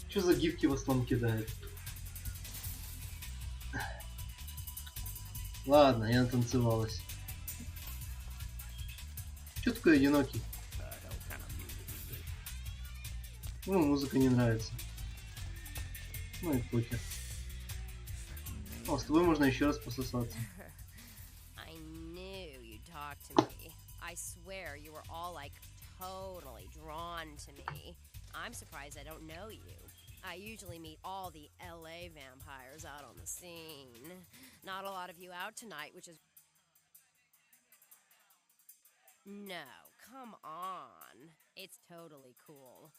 Что за гифки в основном кидает? Ладно, я натанцевалась. Чё такой одинокий? Ну, музыка не нравится. Ну и покер. О, с тобой можно еще раз пососаться. I swear you were all like totally drawn to me. I'm surprised I don't know you. I usually meet all the LA vampires out on the scene. Not a lot of you out tonight, which is... No, come on. It's totally cool.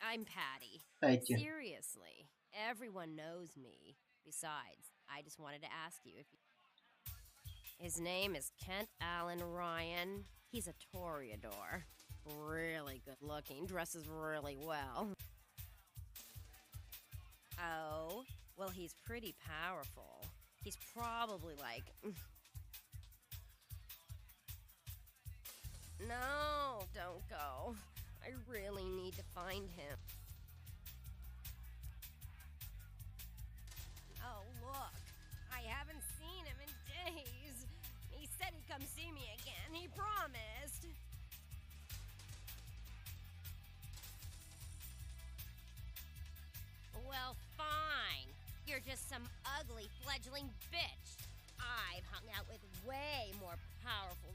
I'm Patty. Seriously, everyone knows me. Besides, I just wanted to ask you if you... His name is Kent Allen Ryan. He's a toreador. Really good looking, dresses really well. Oh, well, he's pretty powerful. He's probably like... No, don't go. I really need to find him. Oh, look. I haven't seen him in days. He said he'd come see me again. He promised. Well, fine. You're just some ugly fledgling bitch. I've hung out with way more powerful...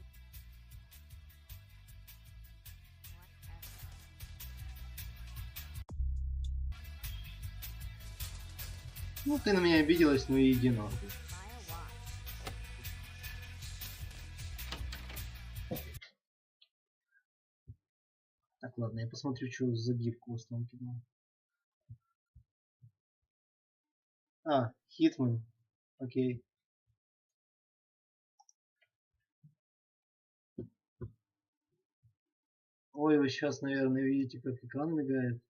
Ну, ты на меня обиделась, ну и иди нахуй. Так, ладно, я посмотрю, что за гифку в основном кидал. А, Хитман. Окей. Ой, вы сейчас, наверное, видите, как экран мигает.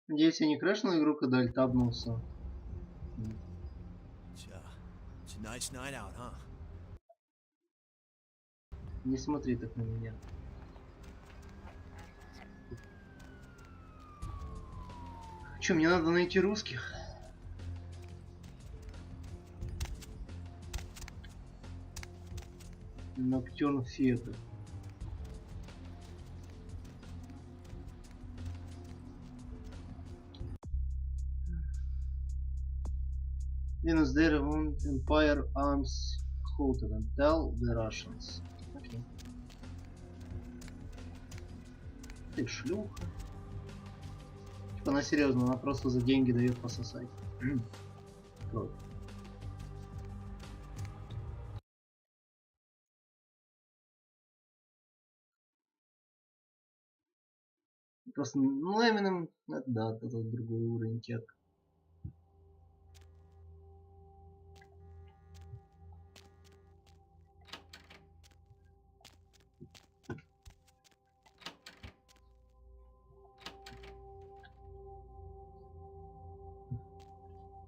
Надеюсь, я не крашнул игру, когда альтабнулся. Не смотри так на меня. Че, мне надо найти русских? Ноктюрн Theater. Venus there own Empire arms halted and tell the Russians. Okay. Ты шлюха. Типа она серьезно, она просто за деньги дает пососать. Просто, ну, именно, да, это другой уровень тек.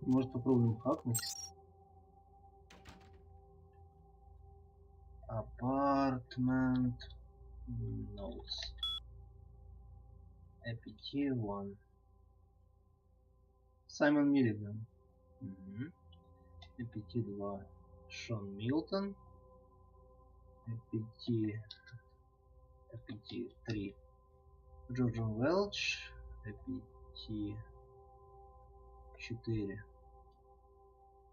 Может, попробуем хакнуть? Apartment notes. APT1. Саймон Миллиган. APT2. Шон Милтон. APT3. Джорджан Велч. APT4.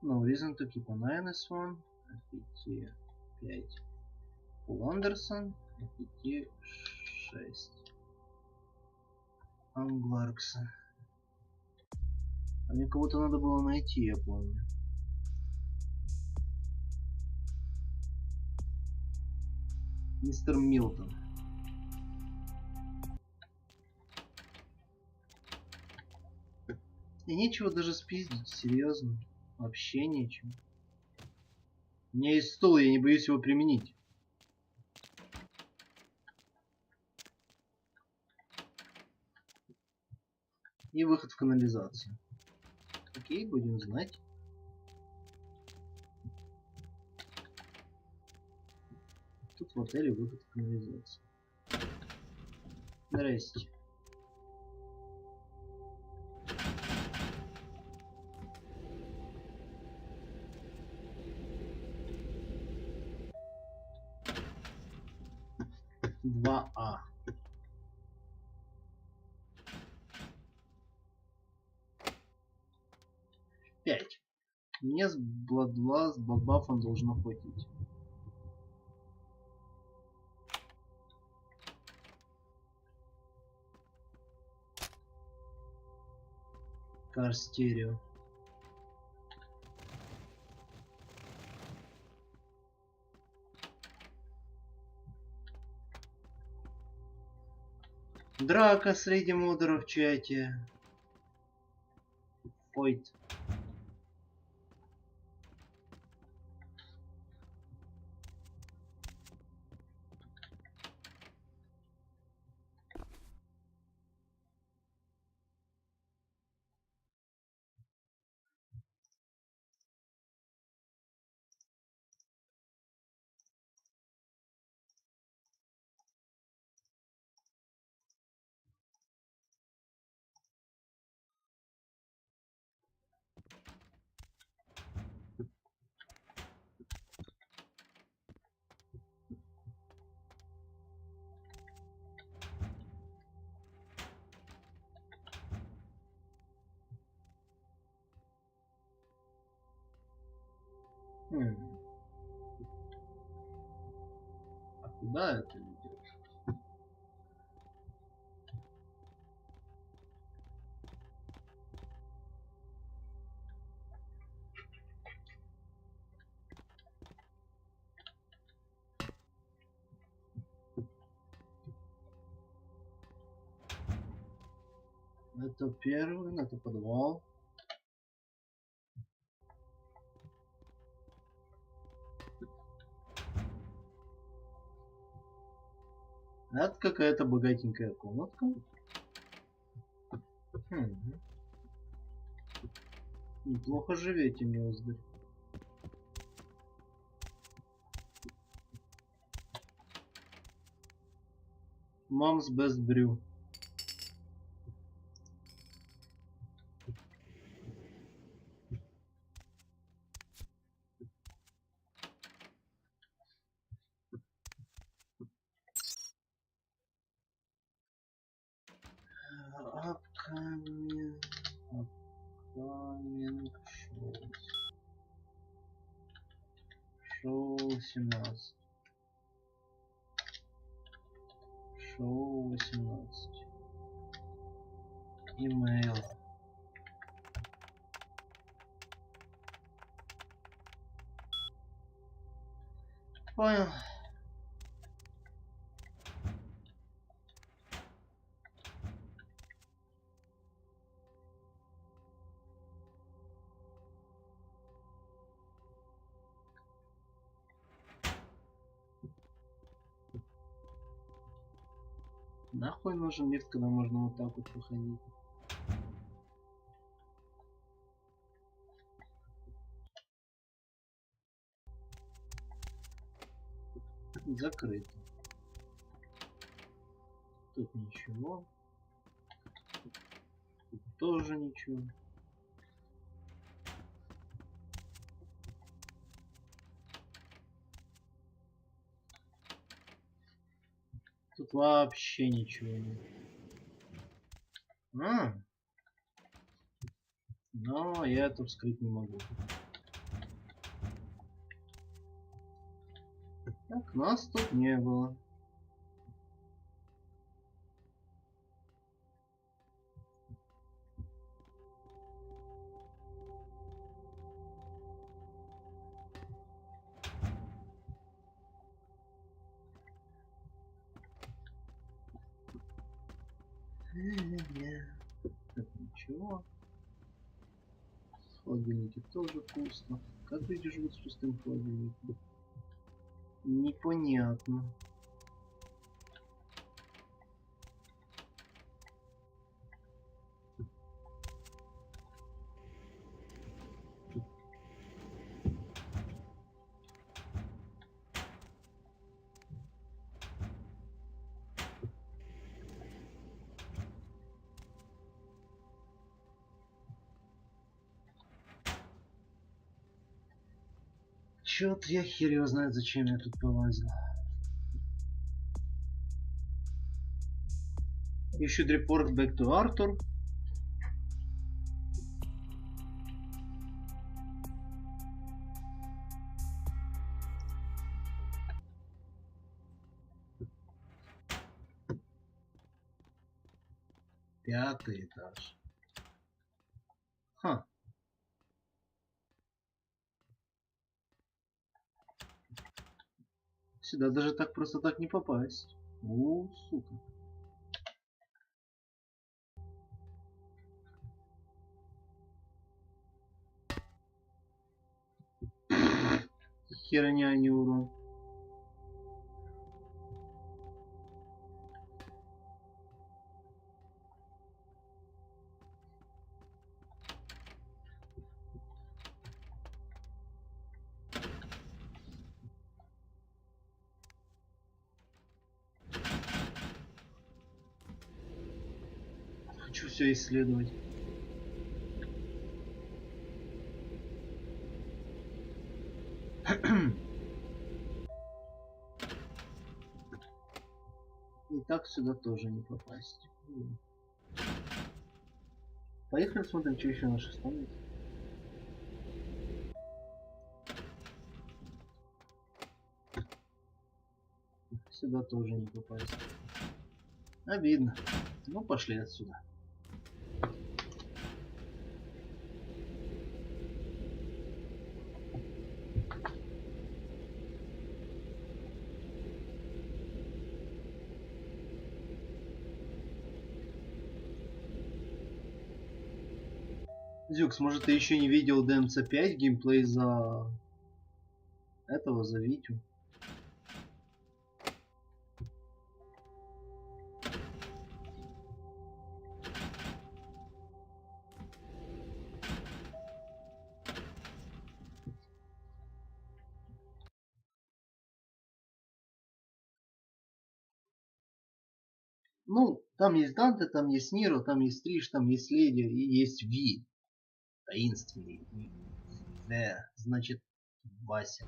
No reason to keep an eye on this one. APT5. Пол Андерсон. APT6. Англарксон. А мне кого-то надо было найти, я помню. Мистер Милтон. И нечего даже спиздить, серьезно. Вообще нечего. У меня есть стол, я не боюсь его применить. И выход в канализацию. Окей, будем знать. Тут в отеле выход в канализацию. Здрасте. Два А. Пять. Мне с бладбафом должно хватить. Кар стерео. Драка среди модеров в чате. Фойт. А куда это ведет? Это первый, это подвал. Это какая-то богатенькая комнатка. Неплохо живете, милздарь. Mom's best brew. Upcoming shows. Шоу 17. Шоу 18. Имейл. Понял. Нахуй нужен лифт, когда можно вот так вот проходить? Закрыто. Тут ничего. Тут тоже ничего. Тут вообще ничего нет. Но я это вскрыть не могу. Так, нас тут не было. Тут ничего. Холодильники тоже пусто. Как люди живут с пустым холодильником? Непонятно. Чё-то я хер его знает, зачем я тут полазил. You should report back to Arthur. Пятый этаж. Ха. Сюда даже так просто так не попасть. О, сука. Херня, не урон. Хочу все исследовать. И так сюда тоже не попасть. Поехали смотрим, что еще наши становится. Сюда тоже не попасть. Обидно. Ну пошли отсюда. Зюкс, может ты еще не видел DMC 5 геймплей за этого, за Витю? Ну, там есть Данте, там есть Ниро, там есть Триш, там есть Леди и есть Ви. Таинственный. Значит, Вася.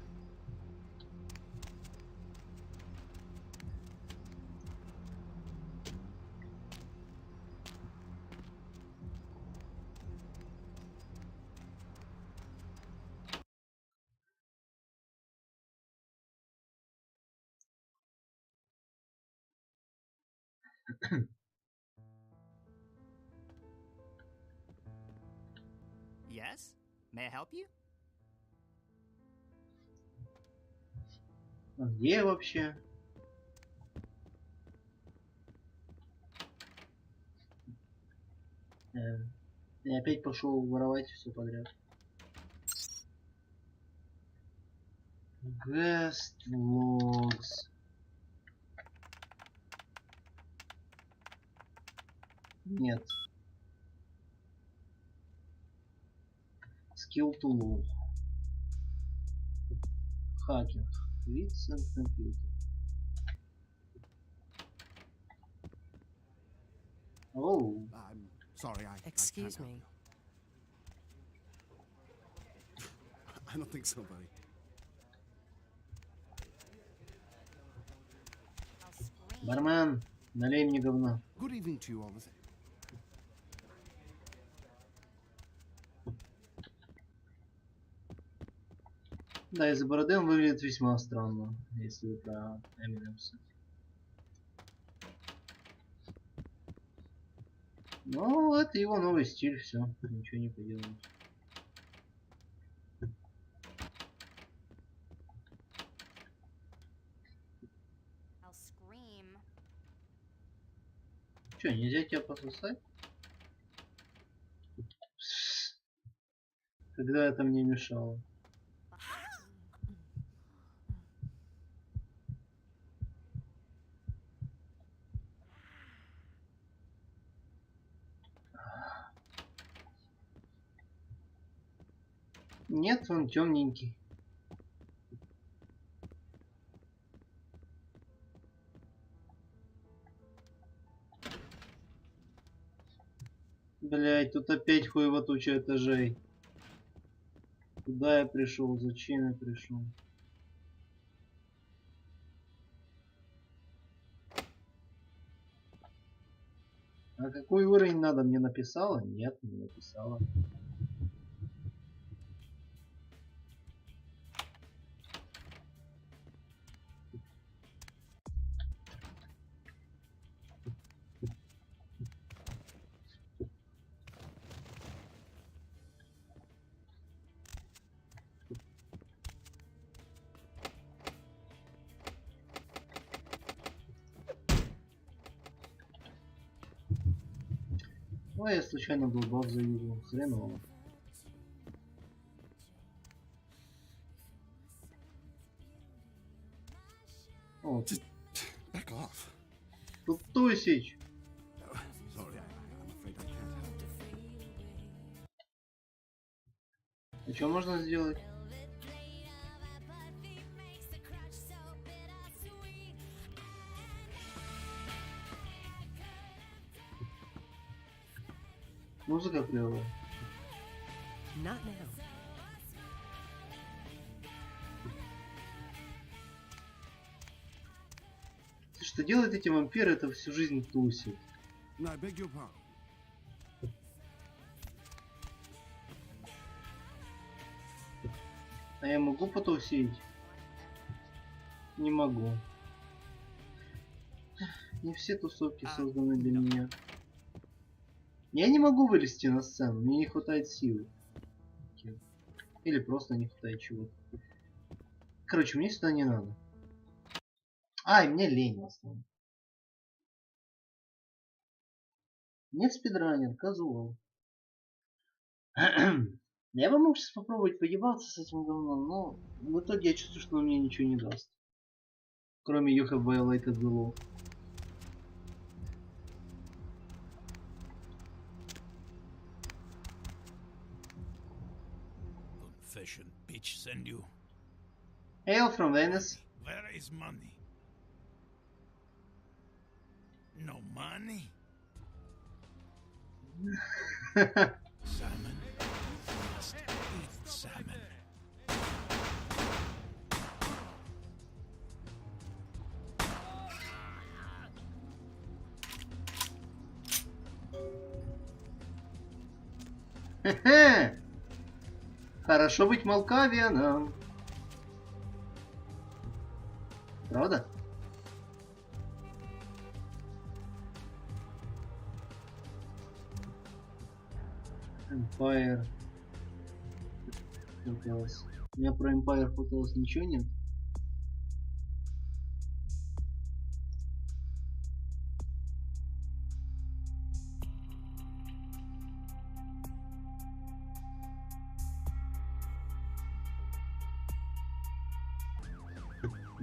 Yes? May I help you? А где я вообще? Я опять пошел воровать все подряд. Guest logs. Нет. Skill tool. Хакинг. Wits and computer. Oh. I'm sorry, Excuse I can't me. help you. I don't think so, buddy. Бармен, налей мне говна. Good evening to you all. Да, из-за бороды он выглядит весьма странно, если вы про Эминемса. Ну, это его новый стиль, все, ничего не поделаешь. Че, нельзя тебя пососать? Когда это мне мешало? Нет, он темненький. Блять, тут опять хуево туча этажей. Куда я пришел? Зачем я пришел? А какой уровень надо? Мне написала? Нет, не написала. Ну, я случайно был баф завидел. Хреново. О, Just back off. тут тусич. Sorry, I'm afraid I can't help. А что можно сделать? Музыка клевая. Not now. Что делают эти вампиры? Это всю жизнь тусит. No, I beg your pardon. А я могу потусить? Не могу. Не все тусовки созданы для меня. Я не могу вылезти на сцену, мне не хватает силы. Или просто не хватает чего-то. Короче, мне сюда не надо. Ай, мне лень в основном. Нет спидранер, казуал. Я бы мог сейчас попробовать поебаться с этим говном, но в итоге я чувствую, что он мне ничего не даст. Кроме You have violated the law. Confession bitch send you. Hail from Venice. Where is money? No money? Salmon? Must eat salmon. Хорошо быть Малкавианом. Правда? Empire. Хотелось. У меня про Empire хотелось ничего нет.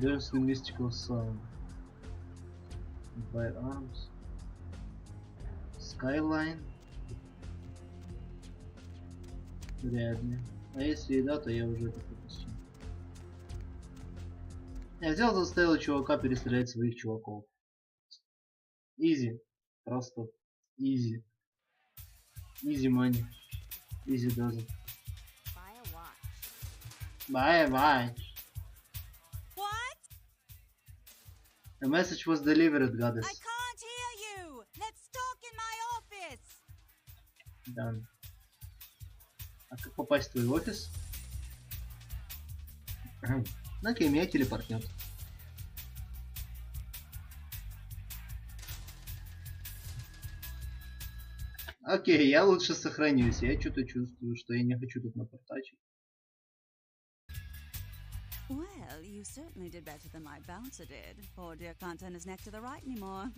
There's a mystical sound. Empire Arms. Skyline. Вряд ли. А если и да, то я уже это пропустил. Я взял, заставил чувака перестрелять своих чуваков. Изи. Просто изи. Изи money. Изи does it. Buy a watch. What? A message was delivered, goddess. I can't hear you. Let's talk in my office. Done. А как попасть в твой офис? Окей, меня телепортнет. Окей, я лучше сохранюсь. Я что-то чувствую, что я не хочу тут напортачить. Well, you certainly did better than my bouncer did. Poor dear can't turn his neck to the right anymore.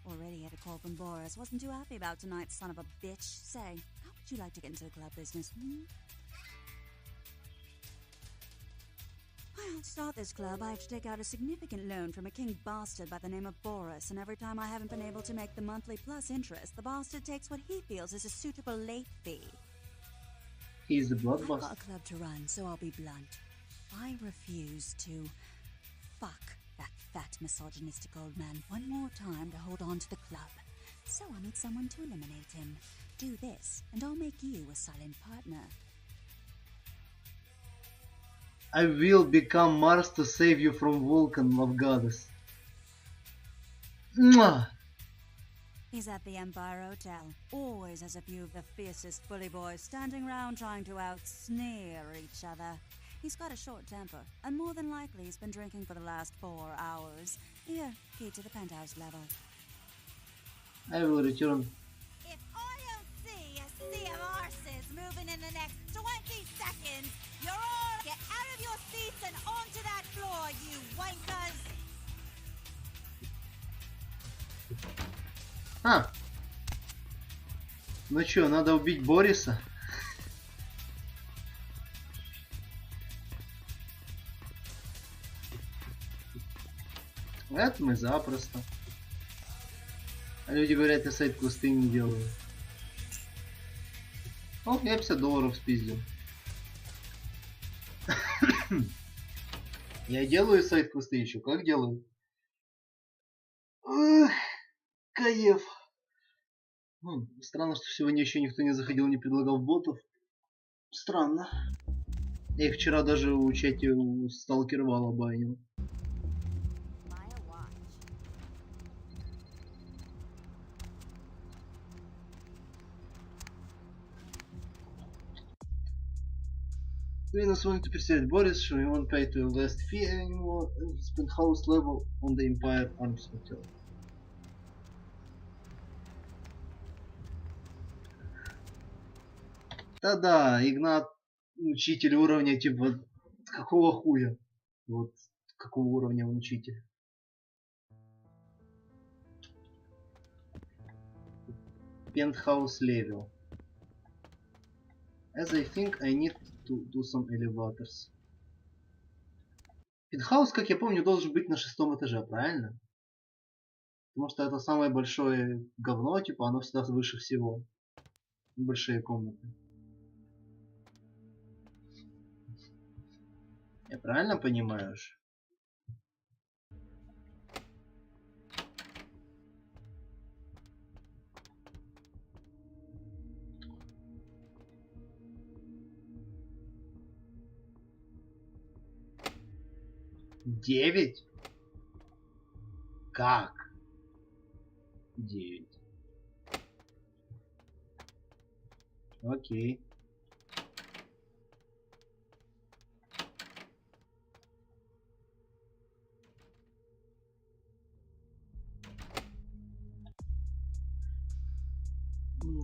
Already had a call from Boris. Wasn't too happy about tonight's son of a bitch. Say, how would you like to get into the club business? Well, to start this club, I have to take out a significant loan from a king bastard by the name of Boris, and every time I haven't been able to make the monthly plus interest, the bastard takes what he feels is a suitable late fee. He's the I've bloodbuster. got a club to run, so I'll be blunt. I refuse to fuck that fat misogynistic old man one more time to hold on to the club. So I need someone to eliminate him. Do this, and I'll make you a silent partner. I will become Mars to save you from Vulcan, love goddess. Mwah! He's at the Empire Hotel. Always has a few of the fiercest bully boys standing around trying to out-sneer each other. He's got a short temper, and more than likely he's been drinking for the last 4 hours. Here, key to the penthouse level. I will return. If I don't see a sea of arses moving in the next 20 seconds, you're all get out of your seats and onto that floor, you wankers! А! Ну чё, надо убить Бориса? Это мы запросто. А люди говорят, я сайт-квесты не делаю. О, я $50 спиздил. Я делаю сайт-квесты еще. Как делаю? Эх, кайф. Странно, что сегодня еще никто не заходил, не предлагал ботов. Странно. Я их вчера даже у чате у сталкервала банил. Venus wanted to persuade Boris, so he won't pay to last fee anymore, and he spent house level on the Empire Arms Hotel. Да-да, Игнат, учитель уровня, типа, какого хуя? Вот, какого уровня он учитель? Penthouse level. As I think I need to do some elevators. Пентхаус, как я помню, должен быть на 6-м этаже, правильно? Потому что это самое большое говно, типа оно всегда выше всего. Большие комнаты. Я правильно понимаю? Девять? Как? 9. Окей.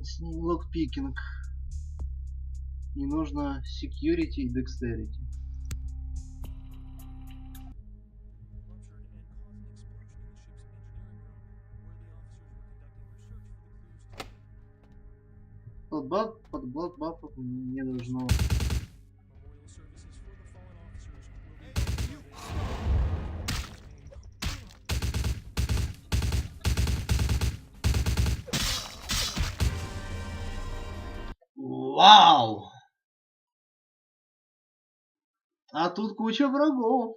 С ним локпикинг. Не нужно security и dexterity. Под блокбафов не должно. Вау! А тут куча врагов.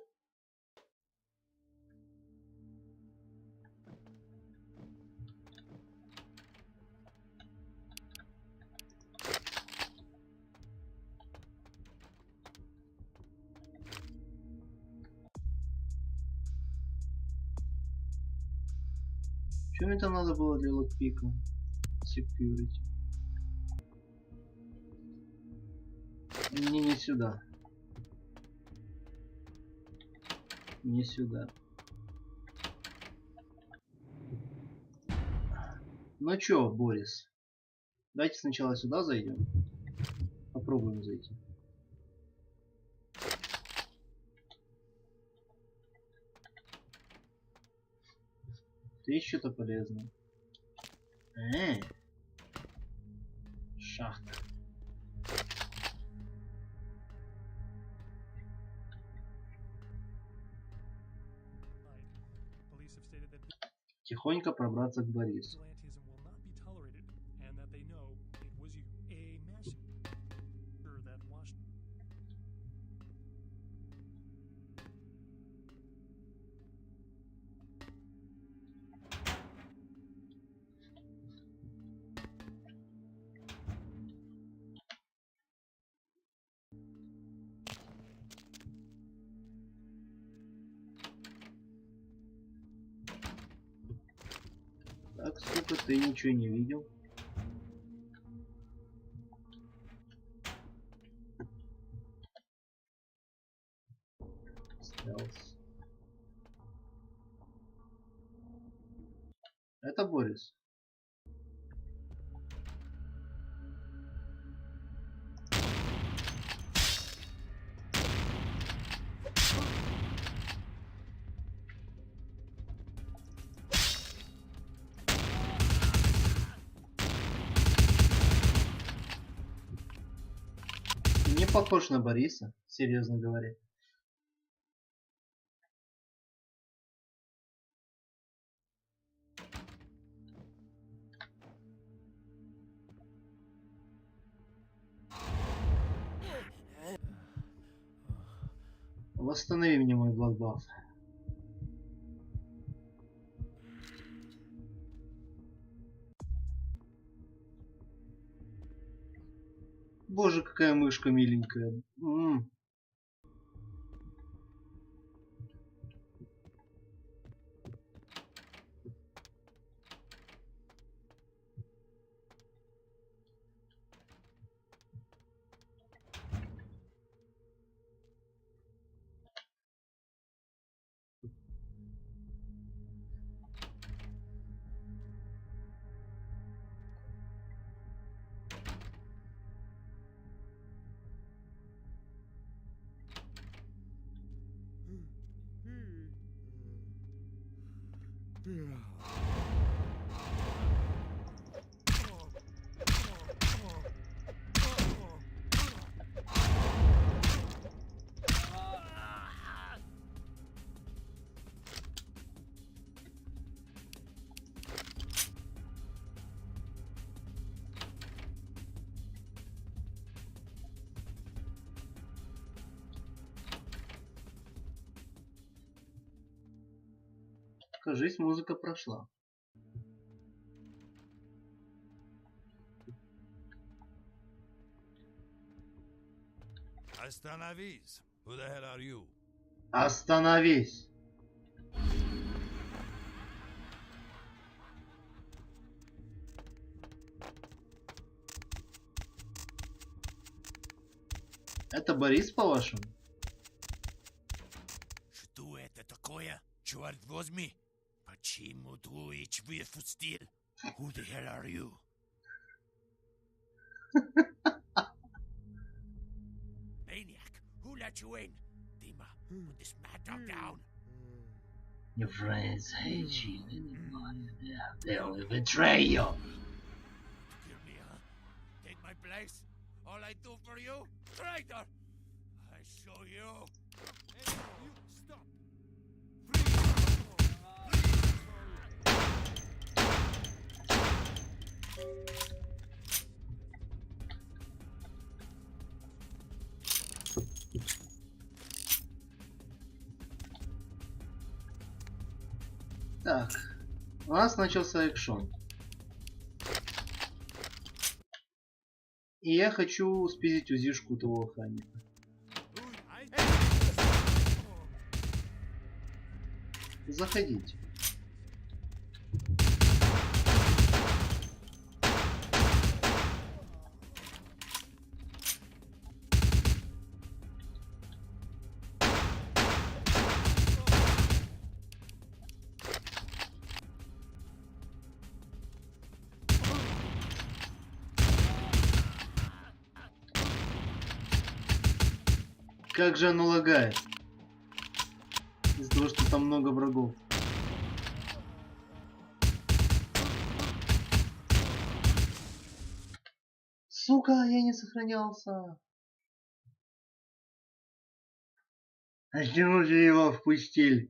Что мне там надо было для локпика? Security. Не сюда. Не сюда. Ну чё, Борис? Давайте сначала сюда зайдем. Попробуем зайти. Есть что-то полезное? Шахта. Тихонько пробраться к Борису. Так, сука, ты ничего не видел. Стелс. Это Борис. Не похож на Бориса, серьезно говоря. Восстанови мне мой бладбаф. Боже, какая мышка миленькая. Кажись, музыка прошла. Остановись. Who the hell are you? Остановись. Это Борис, по-вашему? Что это такое? Черт возьми. Почему твич выпустил? Who the hell are you? Maniac, who let you in? Dima, put this mad dog down. Your friends hate you anymore. They will betray you. Kill me, huh? Take my place? All I do for you? Traitor! I show you. Hey, you stop. Так, у нас начался экшон. И я хочу спиздить узишку того охранника. Заходите. Как же оно лагает? Из-за того, что там много врагов. Сука, я не сохранялся. А почему же его впустили?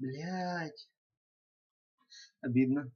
Блять. Обидно.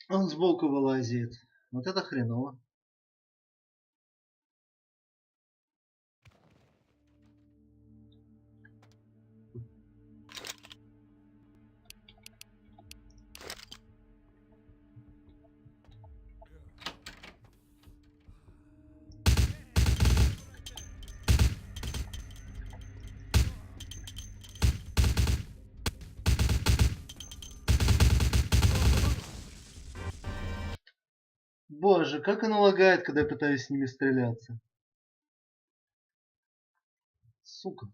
Он сбоку вылазит. Вот это хреново. Боже, как оно лагает, когда я пытаюсь с ними стреляться. Сука.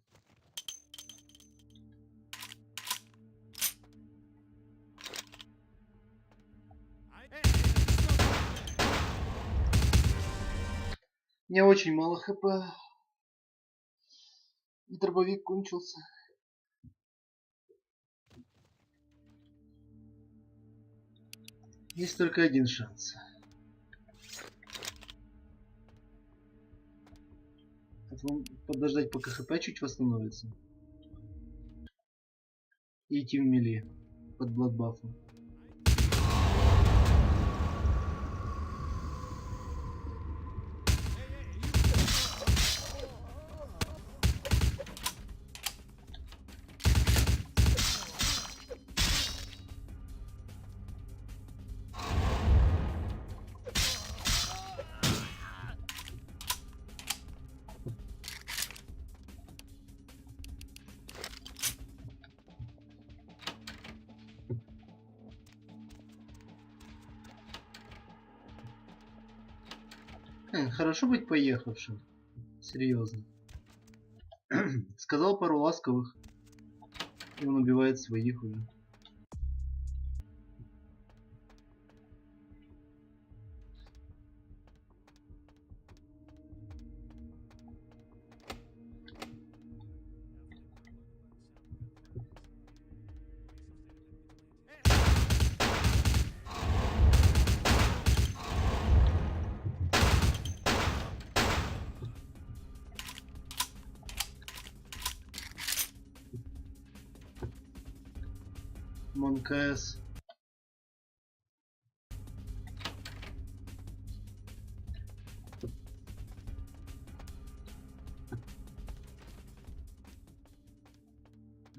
У меня очень мало хп. Дробовик кончился. Есть только один шанс. Подождать, пока хп чуть восстановится. И идти в мили под бладбафом. Хорошо быть поехавшим. Серьезно. Сказал пару ласковых. И он убивает своих уже. МКС.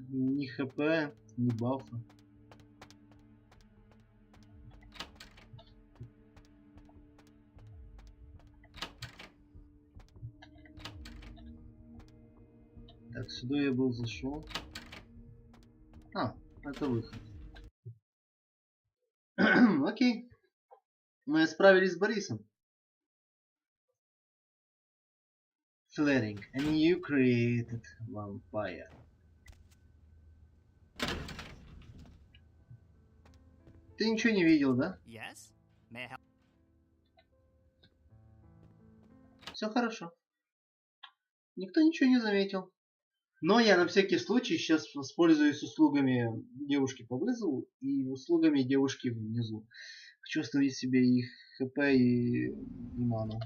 Ни хп, ни бафа. Так, сюда я был зашел. А, это выход. Окей. Мы справились с Борисом. Flaring. A new created vampire. Ты ничего не видел, да? Yes? May I help? Все хорошо. Никто ничего не заметил. Но я на всякий случай сейчас воспользуюсь услугами девушки по вызову и услугами девушки внизу. Хочу установить себе их хп и ману.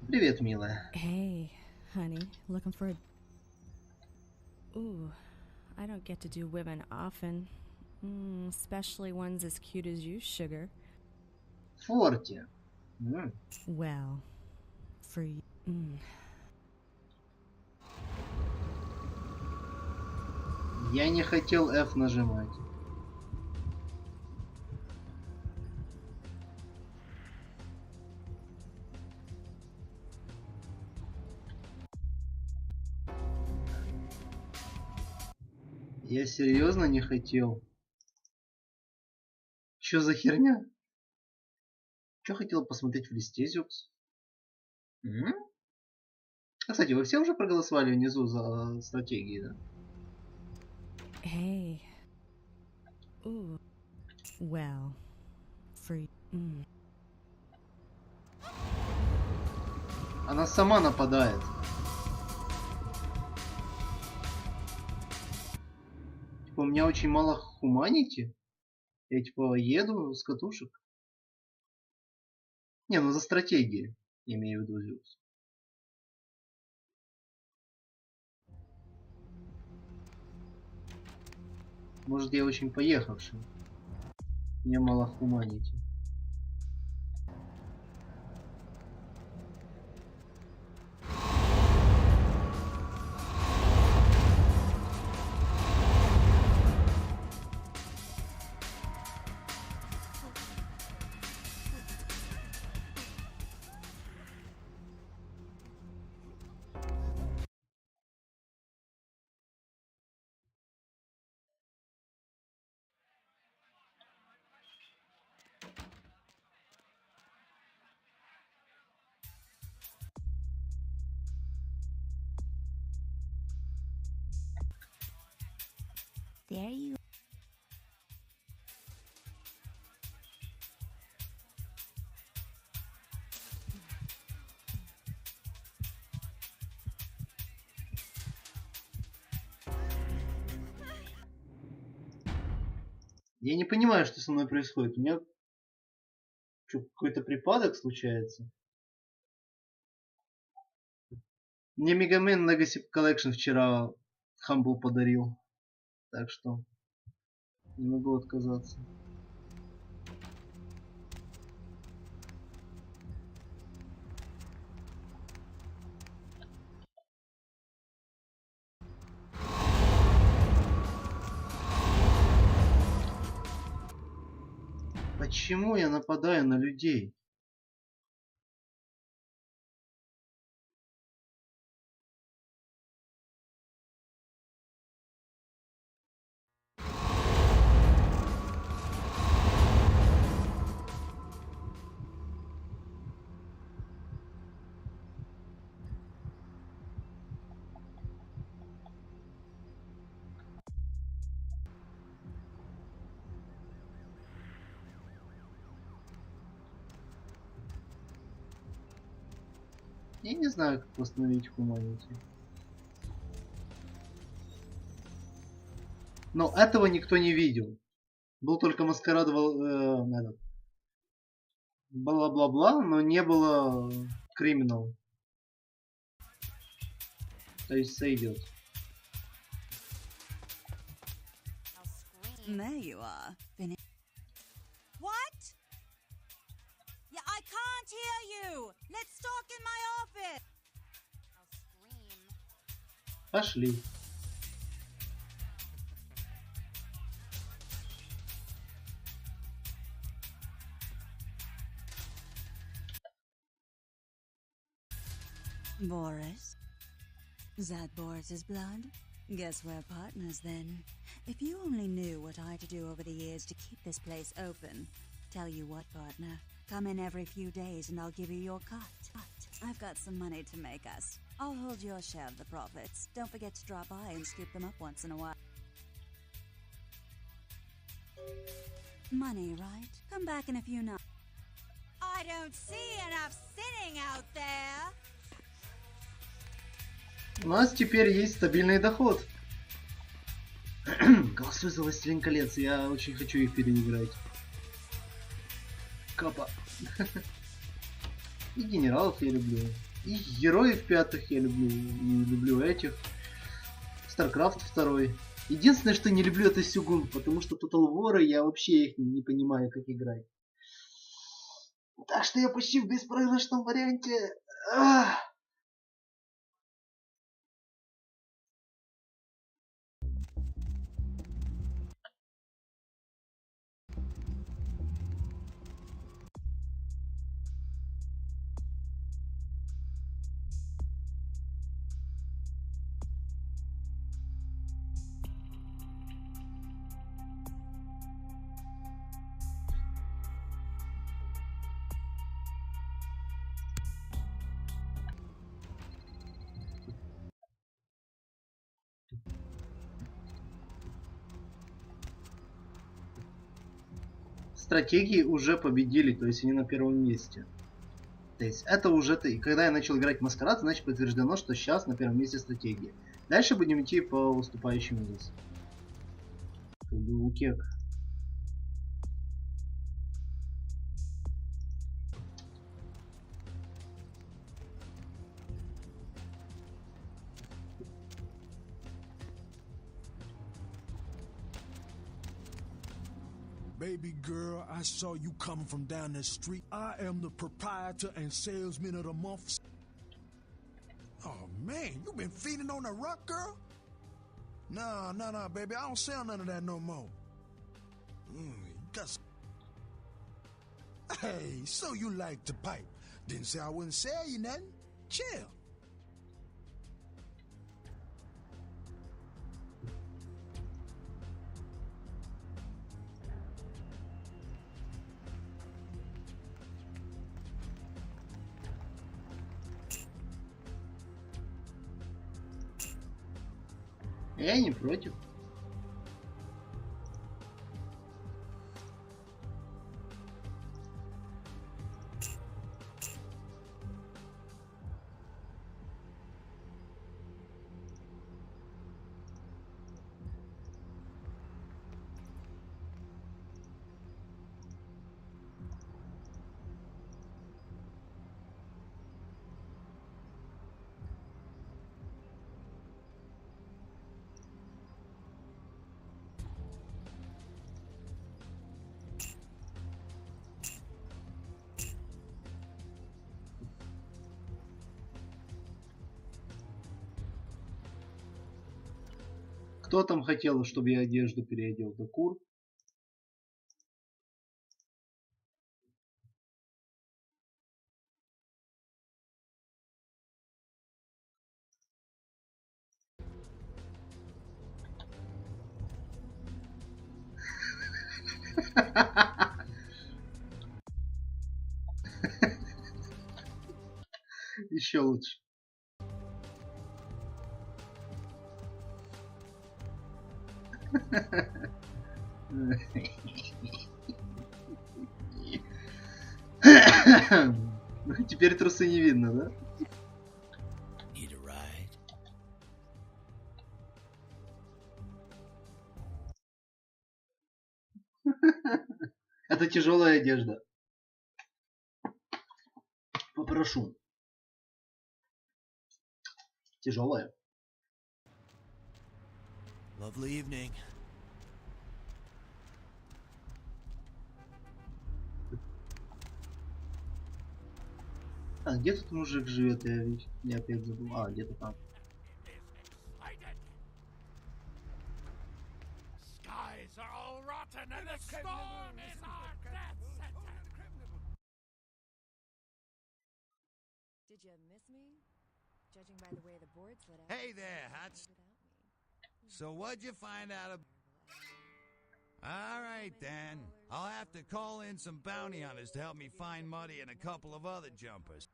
Привет, милая. Hey, honey, looking for a... Ooh, I don't get to do women often. Especially ones as cute as you, sugar. Форти. Well, for you... Я не хотел F нажимать. Я серьезно не хотел. Чё за херня? Чё хотел посмотреть в листе, Зюкс? Кстати, вы все уже проголосовали внизу за стратегии, да? Hey. Ooh. Well. Free. Она сама нападает. Типа, у меня очень мало хуманити. Я типа еду с катушек. Не, ну за стратегии, имею в виду. Может, я очень поехавший. У меня мало хуманити. There you Я не понимаю, что со мной происходит. У меня что, какой-то припадок случается? Мне Мегамен Legacy Collection вчера Humble подарил. Так что не могу отказаться. Почему я нападаю на людей? Я не знаю, как восстановить хуманити. Но этого никто не видел. Был только Маскарад, бла-бла-бла, но не было криминал. То есть сойдет. There you are. What? Yeah, I can't hear you. Let's talk in my office. Пошли. Boris? Is that Boris's blood? Guess we're partners then. If you only knew what I had to do over the years to keep this place open. Tell you what, partner. Come in every few days and I'll give you your cut. I've got some money to make us. I'll hold your share of the profits. Don't forget to drop by and scoop them up once in a while. Money, right? Come back in a few nights. I don't see enough sinning out there. У нас теперь есть стабильный доход. Голосуй за Властелин колец. Я очень хочу их переиграть. Капа. И генералов я люблю. И героев пятых я люблю. И люблю этих. Старкрафт 2. Единственное, что не люблю, это Сюгун. Потому что Total War я вообще их не понимаю, как играть. Так что я почти в беспроигрышном варианте. стратегии уже победили, то есть они на первом месте. То есть это уже ты. Когда я начал играть в Маскарад, значит подтверждено, что сейчас на первом месте стратегии. Дальше будем идти по выступающим у нас. Как бы лукек. Baby girl, I saw you coming from down the street. I am the proprietor and salesman of the month. Oh man, you been feeding on the rock, girl? Nah, baby, I don't sell none of that no more. Hey, so you like to pipe. Didn't say I wouldn't sell you nothing. Chill. Я не против. Кто там хотел, чтобы я одежду переодел? Да кур. Еще лучше. Теперь трусы не видно, да? Это тяжелая одежда. Попрошу. Тяжелая. Lovely evening. А, где тут мужик живет? Я опять забыл. А, где-то там. Skies are all rotten and the storm is our death sentence. Did you miss me? Judging by the way the board's lit up. Hey there, Hats. So what'd you find out of... All right, then. I'll have to call in some bounty hunters to help me find Muddy and a couple of other jumpers.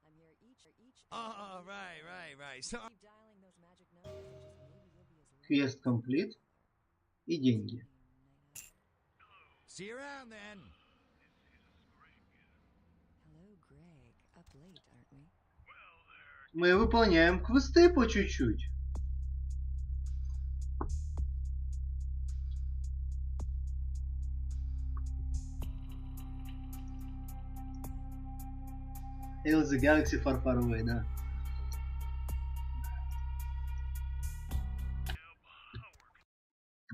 I'm here each. Oh, right. So... Keep dialing those magic numbers and just maybe you'll be as... Квест комплит. И деньги. See you around, then. Hello, Greg. Up late, aren't we? Мы выполняем квесты по чуть-чуть. Hail the Galaxy Far Far Away, да.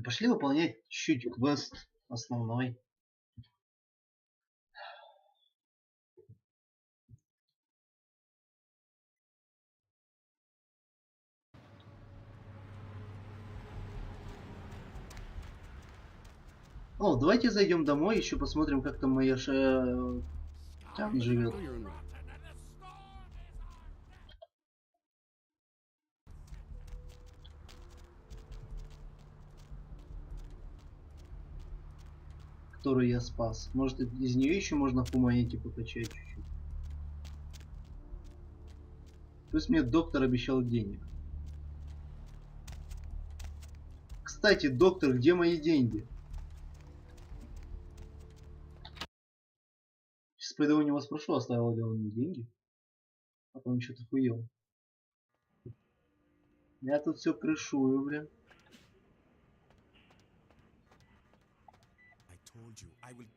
Пошли выполнять чуть квест основной. О, давайте зайдем домой, еще посмотрим, как там моя там живет. Которую я спас. Может, из нее еще можно по монете покачать чуть-чуть. Пусть мне доктор обещал денег. Кстати, доктор, где мои деньги? пойду у него спрошу, оставил ли он мне деньги. А потом что-то хуел. Я тут все крышую, блин. I told you, I will...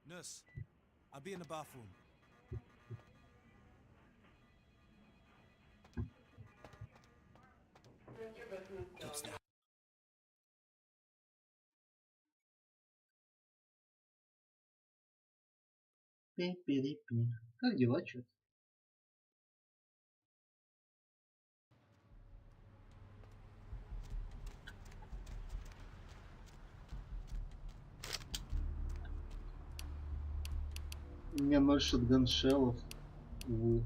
Nurse, I'll be in the bathroom. What's that? Пи-пи-ди-пи. Как дела, чё? У меня 0 шотган-шеллов. Увы.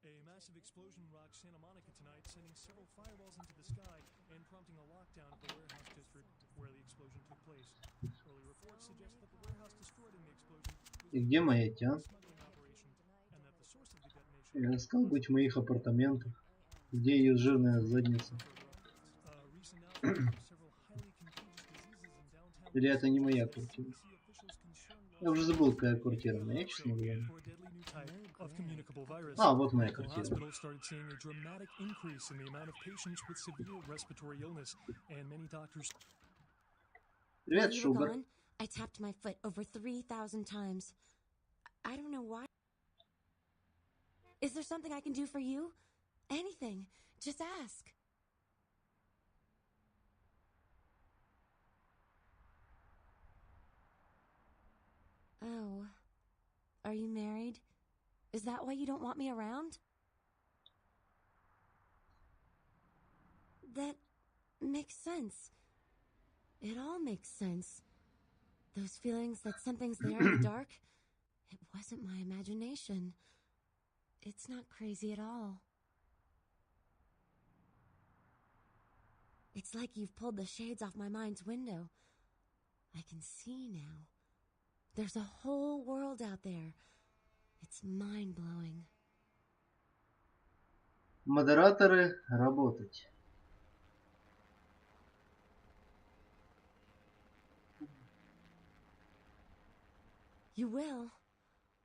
A massive explosion rocks Santa Monica tonight, sending several fireballs into the sky and prompting a lockdown of the warehouse district where the explosion took place. Early reports suggest that the warehouse destroyed in the explosion was И где моя тя? smuggling operation, and that the source of the detonation Я искал быть в моих апартаментах. Где ее жирная задница? recent outbreak of several highly contagious diseases in downtown Или это не моя квартира? CDC officials concerned Я уже забыл, какая квартира моя, честно говоря. for a deadly new type of communicable virus. А, вот моя Local квартира. hospitals started seeing a dramatic increase in the amount of patients with severe respiratory illness, and many doctors. Привет, While you were Шугар. gone, I tapped my foot over 3,000 times. I don't know why. Is there something I can do for you? Anything. Just ask. Oh. Are you married? Is that why you don't want me around? That makes sense. It all makes sense. Those feelings that something's there in the dark, it wasn't my imagination. It's not crazy at all. It's like you've pulled the shades off my mind's window. I can see now. There's a whole world out there. It's mind-blowing. Модераторы, работать. You will.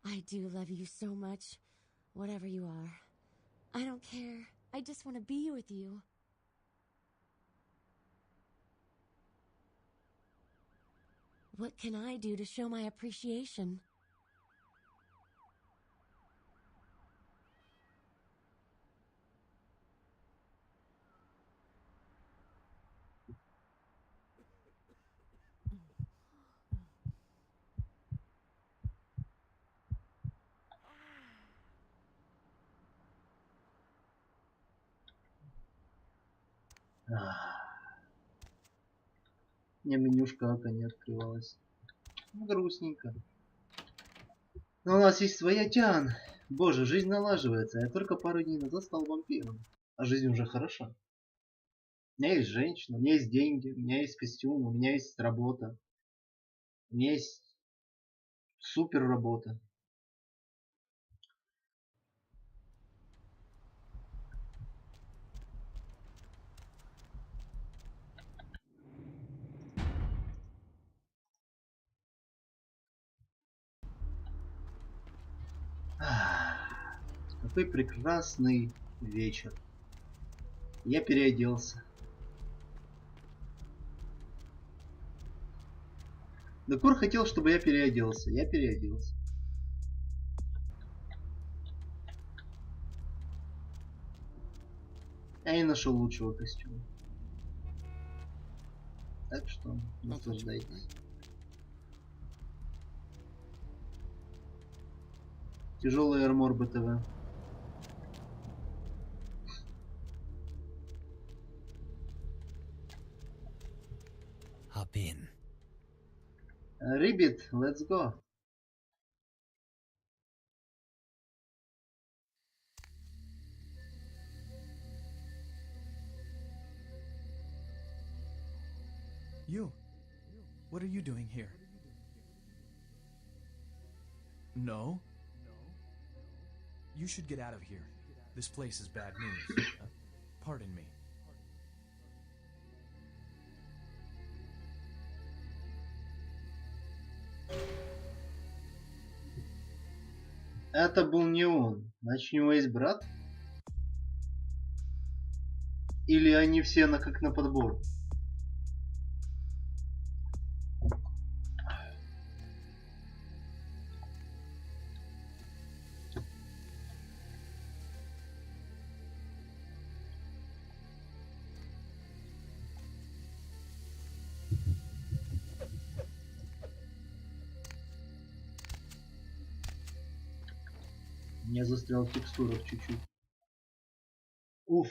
I do love you so much, whatever you are. I don't care. I just want to be with you. What can I do to show my appreciation? У меня менюшка ака не открывалась. Ну, грустненько. Но у нас есть своя тян. Боже, жизнь налаживается. Я только пару дней назад стал вампиром. А жизнь уже хороша. У меня есть женщина, у меня есть деньги, у меня есть костюм, у меня есть работа. У меня есть супер работа. Какой прекрасный вечер. Я переоделся. Декор хотел, чтобы я переоделся. Я переоделся. Я не нашел лучшего костюма. Так что наслаждайтесь. Тяжелый армор БТВ. Hop in. Ribbit, let's go. You. What are you doing here? No? You should get out of here. This place is bad news. Pardon me. Это был не он. Значит, у него есть брат? Или они все как на подбор? Я застрял в текстурах чуть-чуть. Уф.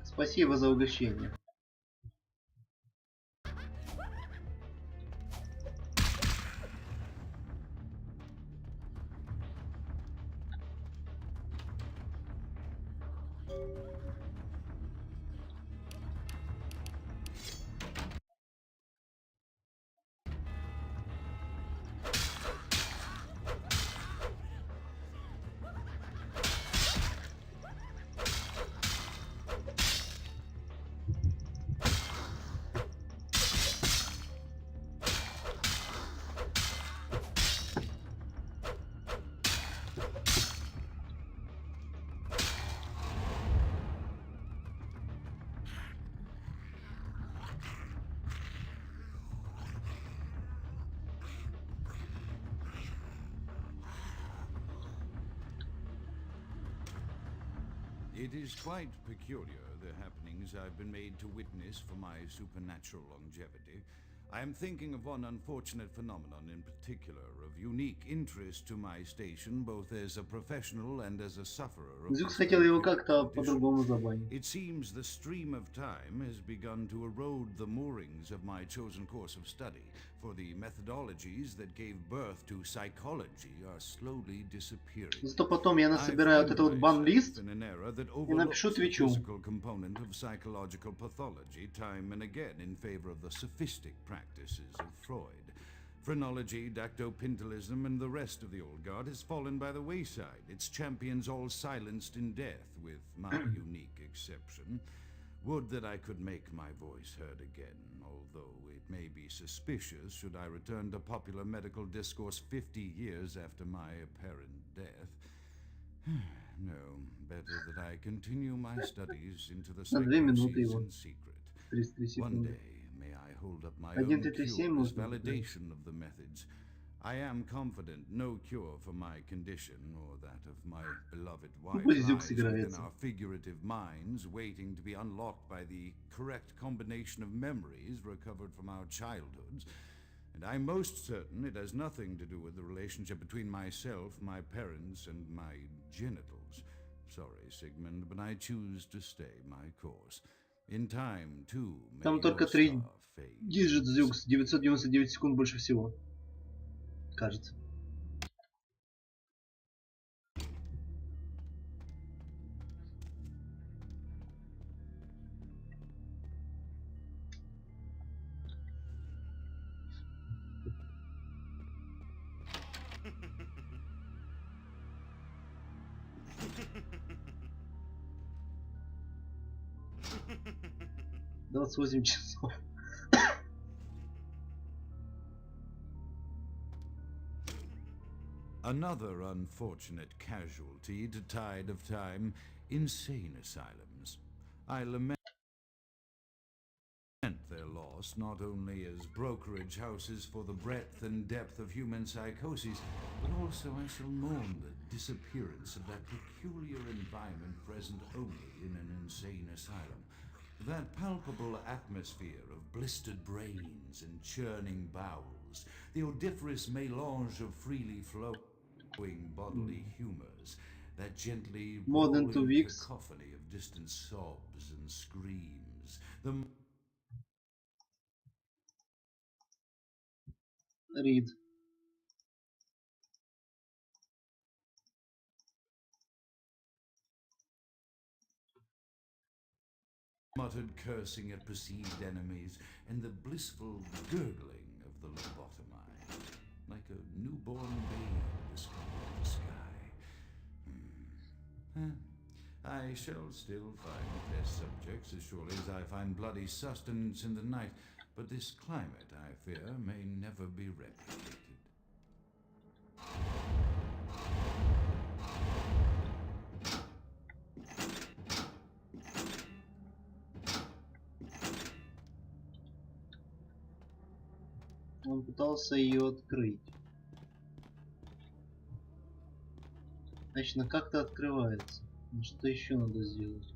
Спасибо за угощение. It is quite peculiar, the happenings I've been made to witness for my supernatural longevity. I am thinking of one unfortunate phenomenon in particular, of unique interest to my station, both as a professional and as a sufferer of Зюкс хотел его как-то по-другому забанить. It seems the stream of time has begun to erode the moorings of my chosen course of study, for the methodologies that gave birth to psychology are slowly disappearing. Зато потом я насобираю вот этот вот бан-лист и напишу твичу. Component of psychological pathology time and again in favor of the sophistic practices of Freud. Phrenology, dactopintilism, and the rest of the old guard has fallen by the wayside, its champions all silenced in death, with my unique exception. Would that I could make my voice heard again, although it may be suspicious should I return to popular medical discourse 50 years after my apparent death. No, better that I continue my studies into the psychoses in secret. One day, may I hold up my own cure as validation of the methods. I am confident no cure for my condition or that of my beloved wife lies within our figurative minds, waiting to be unlocked by the correct combination of memories recovered from our childhoods. And I'm most certain it has nothing to do with the relationship between myself, my parents, and my genitals. Sorry, Sigmund, but I choose to stay my course. In time, too, may Там только 3 диджит Зюкс, 999 секунд больше всего. Кажется. Двадцать 8 часов. Another unfortunate casualty to tide of time, insane asylums. I lament their loss not only as brokerage houses for the breadth and depth of human psychoses, but also I shall mourn the disappearance of that peculiar environment present only in an insane asylum. That palpable atmosphere of blistered brains and churning bowels, the odoriferous melange of freely flow. bodily humors, that gently Modern to rolling Vix. cacophony of distant sobs and screams. The Read. muttered cursing at perceived enemies, and the blissful gurgling of the lobotomized, like a newborn babe discovering the sky. I shall still find test subjects as surely as I find bloody sustenance in the night, but this climate, I fear, may never be replicated. Он пытался ее открыть. Значит, она как-то открывается. Ну, что еще надо сделать?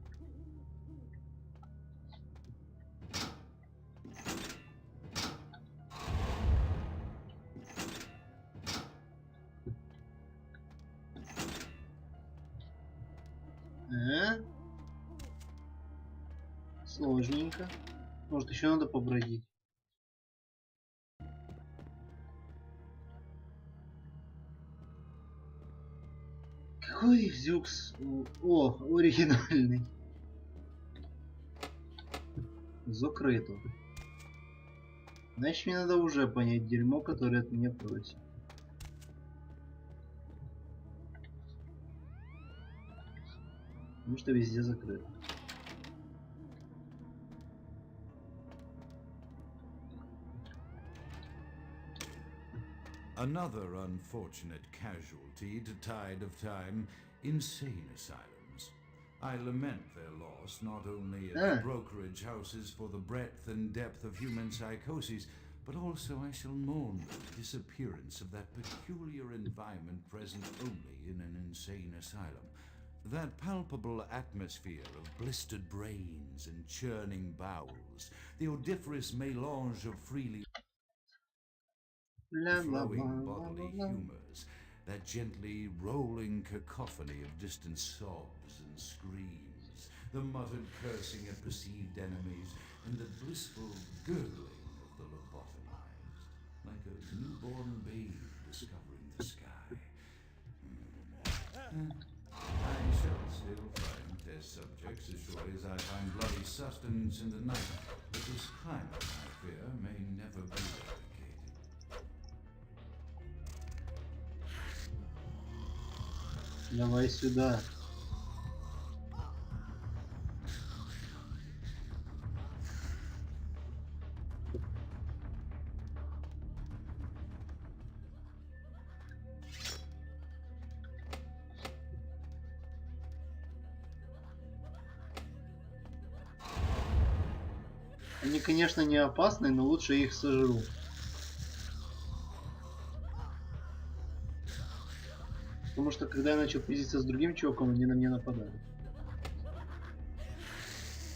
Сложненько. Может, еще надо побродить. Какой Зюкс? О, оригинальный. Закрыто. Значит, мне надо уже понять дерьмо, которое от меня просит. Потому что везде закрыто. Another unfortunate casualty to tide of time, insane asylums. I lament their loss not only as brokerage houses for the breadth and depth of human psychoses, but also I shall mourn the disappearance of that peculiar environment present only in an insane asylum. That palpable atmosphere of blistered brains and churning bowels, the odoriferous melange of freely flowing bodily humors, that gently rolling cacophony of distant sobs and screams, the muttered cursing at perceived enemies, and the blissful gurgling of the lobotomized, like a newborn babe discovering the sky. I shall still find test subjects as surely as I find bloody sustenance in the night, but this climate, I fear, may never be replicated. Давай сюда. Они, конечно, не опасны, но лучше их сожру. Потому что когда я начал пиздиться с другим чуваком, они на меня нападают.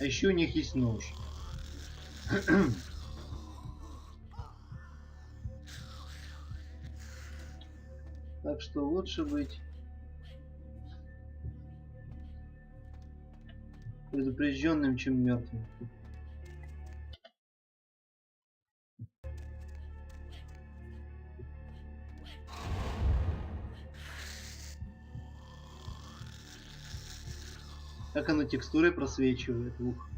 А еще у них есть нож. Так что лучше быть предупрежденным, чем мертвым. Как оно текстурой просвечивает. Ух.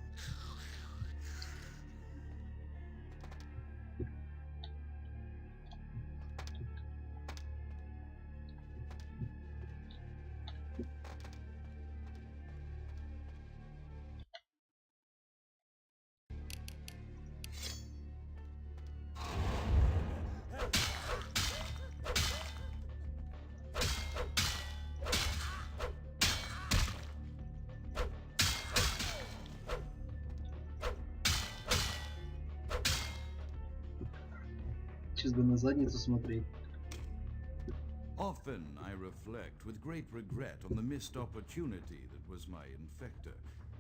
Сейчас бы на задницу смотреть. Often I reflect with great regret on the missed opportunity that was my infector.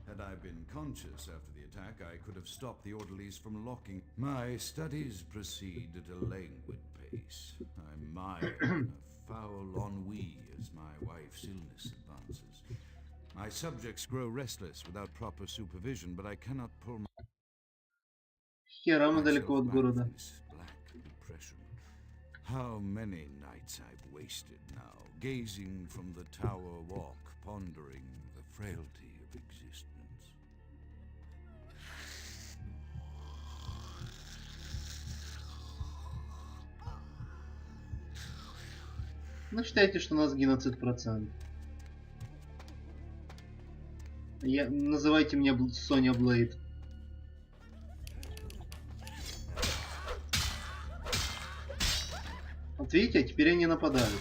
Had I been conscious after the attack, I could have stopped the orderlies from locking. My studies proceed at a languid pace. I mire in a foul ennui as my wife's illness advances. My subjects grow restless without proper supervision, but I cannot pull Хера мы далеко от города. black depression. How many nights I've wasted now, gazing from the tower walk, pondering the frailty of existence. Ну, считайте, что у нас геноцид процент. Называйте меня Соня Блейд. Вот видите, а теперь они нападают.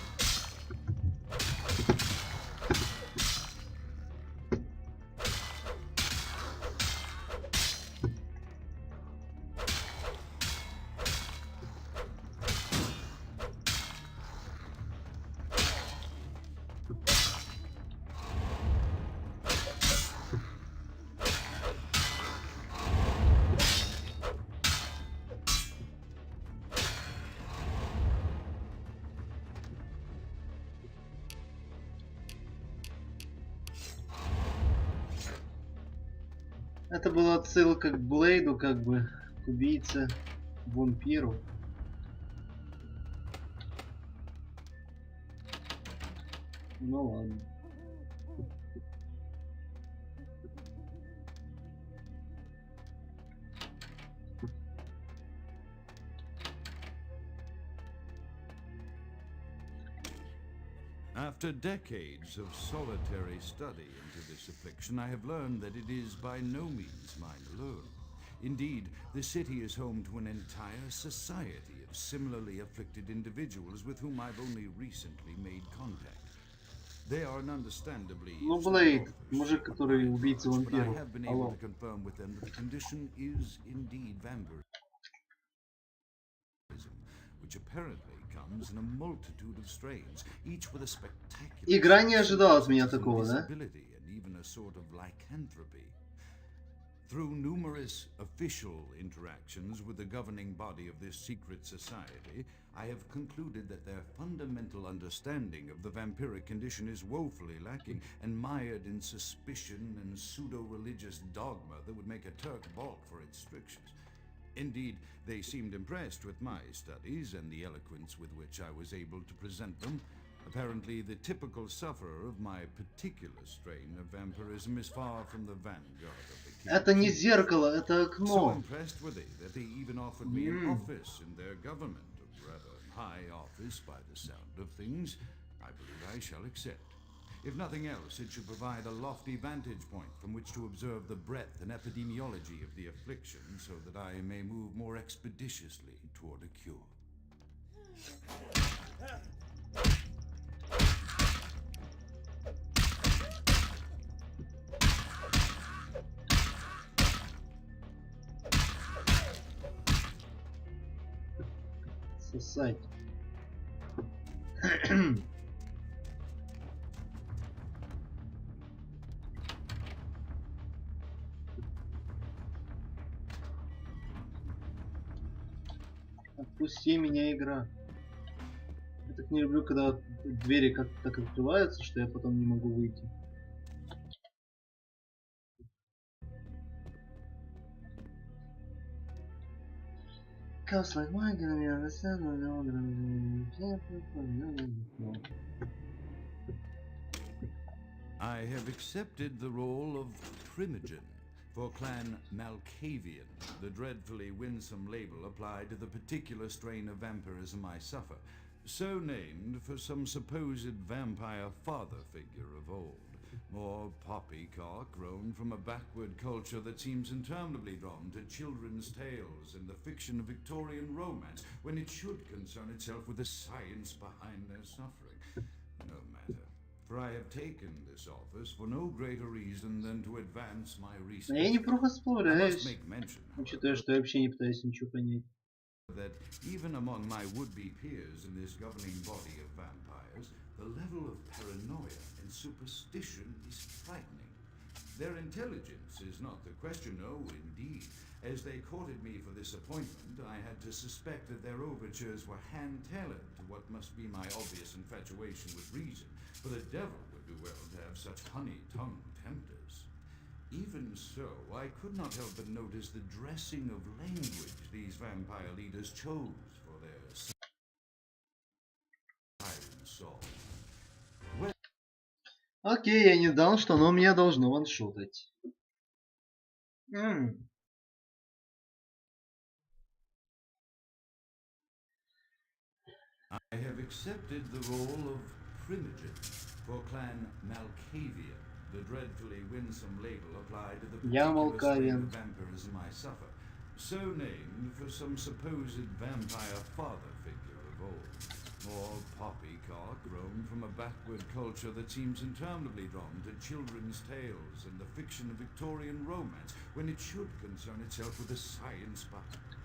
Это была отсылка к Блейду, как бы, к убийце, вампиру. Ну ладно. After decades of solitary study into this affliction, I have learned that it is by no means mine alone. Indeed, the city is home to an entire society of similarly afflicted individuals with whom I've only recently made contact. They are an understandably... Ну, Блейд, мужик, который убийца вампиров. I have been able to confirm with them that the condition is indeed vampirism, which apparently comes in a multitude of strains, each with a spectacular... Игра не ожидала от меня такого, да? And even a sort of lycanthropy. Through numerous official interactions with the governing body of this secret society, I have concluded that their fundamental understanding of the vampiric condition is woefully lacking and mired in suspicion and pseudo-religious dogma that would make a Turk balk for its strictures. Indeed, they seemed impressed with my studies and the eloquence with which I was able to present them. Apparently, the typical sufferer of my particular strain of vampirism is far from the vanguard of the king. Это не зеркало, это So окно. impressed were they that they even offered me an office in their government, a rather high office by the sound of things. I believe I shall accept. If nothing else, it should provide a lofty vantage point from which to observe the breadth and epidemiology of the affliction, so that I may move more expeditiously toward a cure. Сосать. Отпусти меня, игра. Я так не люблю, когда двери как-то так открываются, что я потом не могу выйти. Cause like mine gonna be understand I have accepted the role of Primogen for Clan Malkavian, the dreadfully winsome label applied to the particular strain of vampirism I suffer, so named for some supposed vampire father figure of old. More poppycock grown from a backward culture that seems interminably drawn to children's tales and the fiction of Victorian romance, when it should concern itself with the science behind their suffering. No matter, for I have taken this office for no greater reason than to advance my research. Я неплохо справляюсь, make mention, учитывая, что я вообще не пытаюсь ничего понять. That even among my would-be peers in this governing body of vampires, the level of paranoia and superstition is frightening. Their intelligence is not the question, no, indeed. As they courted me for this appointment, I had to suspect that their overtures were hand-tailored to what must be my obvious infatuation with reason, for the devil would do well to have such honey-tongued tempters. Even so, I could not help but notice the dressing of language these vampire leaders chose for their siren song. Окей, я не дал, что оно меня должно ваншотать. I have accepted the role of primogenitor for clan Malkavian, the dreadfully winsome label applied to the particular strain of vampirism I suffer, so named for some supposed vampire father figure of old. More poppycock grown from a backward culture that seems interminably drawn to children's tales and the fiction of Victorian romance, when it should concern itself with the science behind.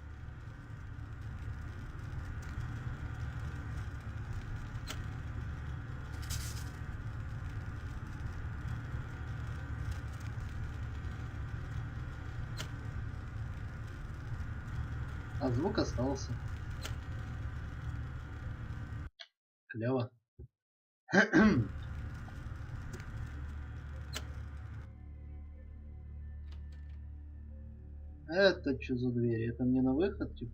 А звук остался. Клево. Это что за двери? Это мне на выход, типа?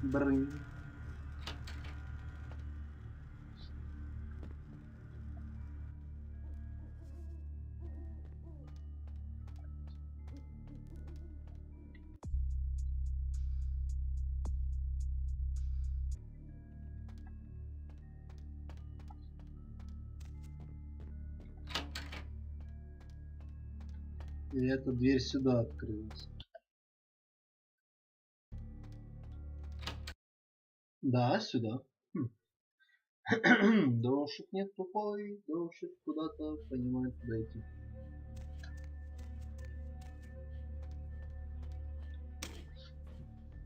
Брынь. И эта дверь сюда открылась. Да, сюда. Дошик нет тупой, дошик куда-то понимает куда идти.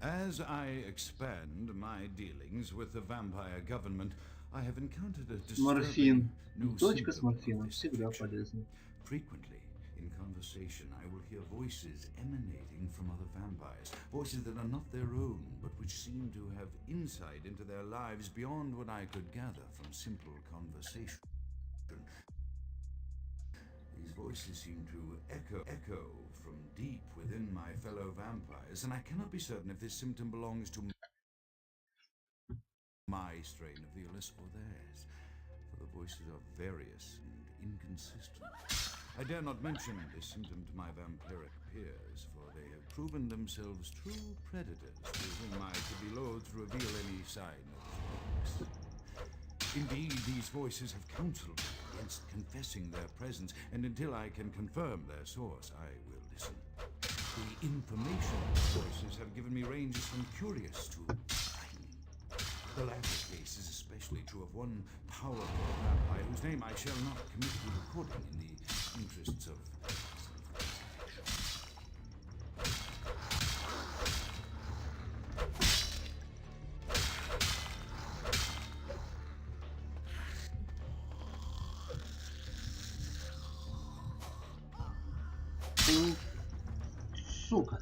As I expand my dealings with the vampire government, I have encountered a disturbing new symptom of this affliction. Frequently, in conversation, I will hear voices emanating from other vampires, voices that are not their own, but which seem to have insight into their lives beyond what I could gather from simple conversation. These voices seem to echo from deep within my fellow vampires, and I cannot be certain if this symptom belongs to my strain of the illness or theirs, for the voices are various and inconsistent. I dare not mention this symptom to my vampiric peers, for they have proven themselves true predators to whom I could be loath to reveal any sign of weakness. Indeed, these voices have counseled me against confessing their presence, and until I can confirm their source, I will listen. The information these voices have given me ranges from curious to frightening. The latter case is especially true of one powerful vampire whose name I shall not commit to recording in the interests of Сука.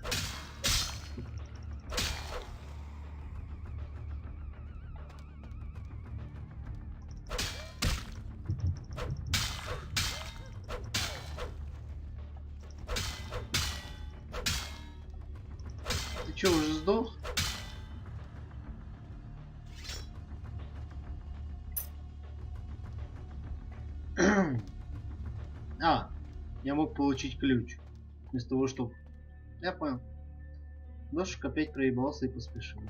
Ты чё, уже сдох? А, я мог получить ключ. Вместо того, чтобы... Я понял. Дошик опять проебался и поспешил.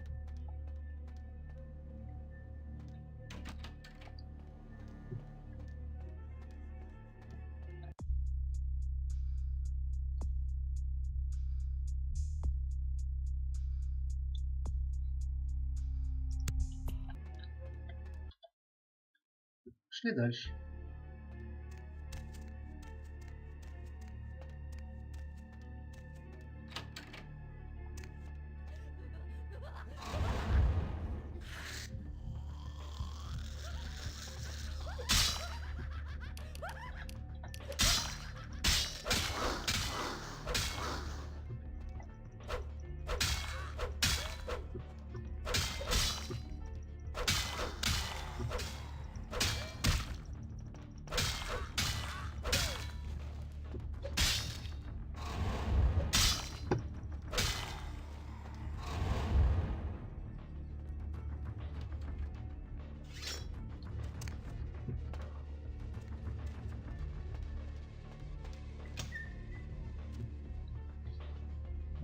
Шли дальше.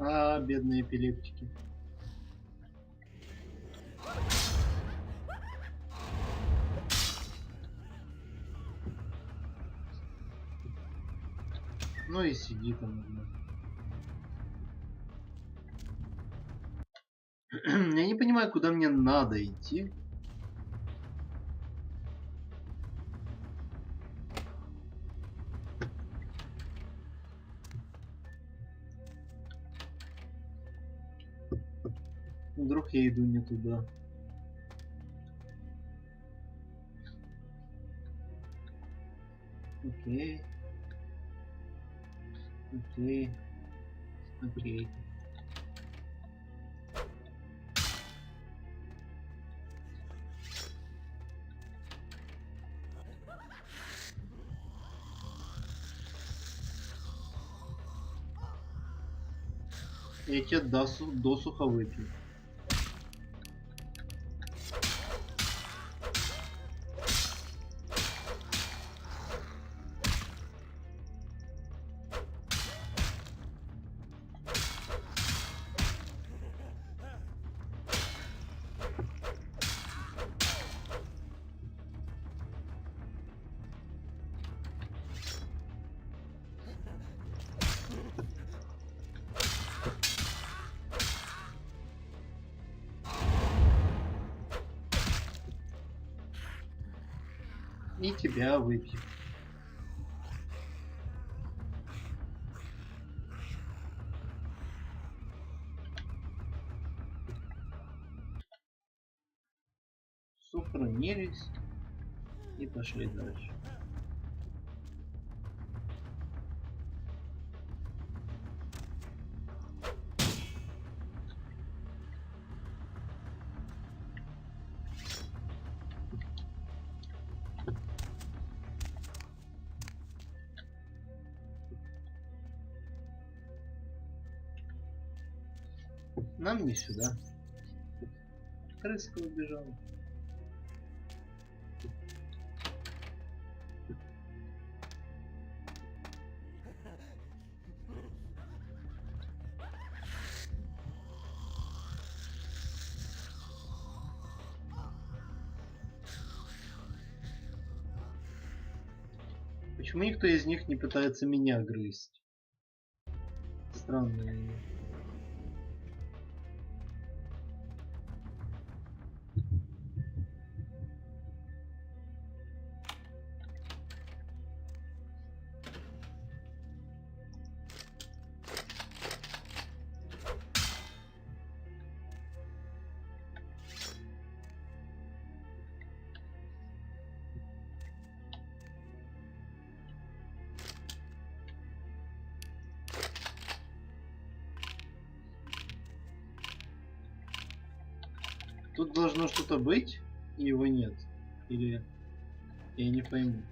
А, бедные эпилептики. Ну и сиди там одна. Я не понимаю, куда мне надо идти. Вдруг я иду не туда. Окей. Окей. Окей. Я тебя досуха выпью. И тебя выпью. Сохранились и пошли дальше. Нам не сюда. Крыска убежала. Почему никто из них не пытается меня грызть? Странные они. Тут должно что-то быть, и его нет. Или я не пойму.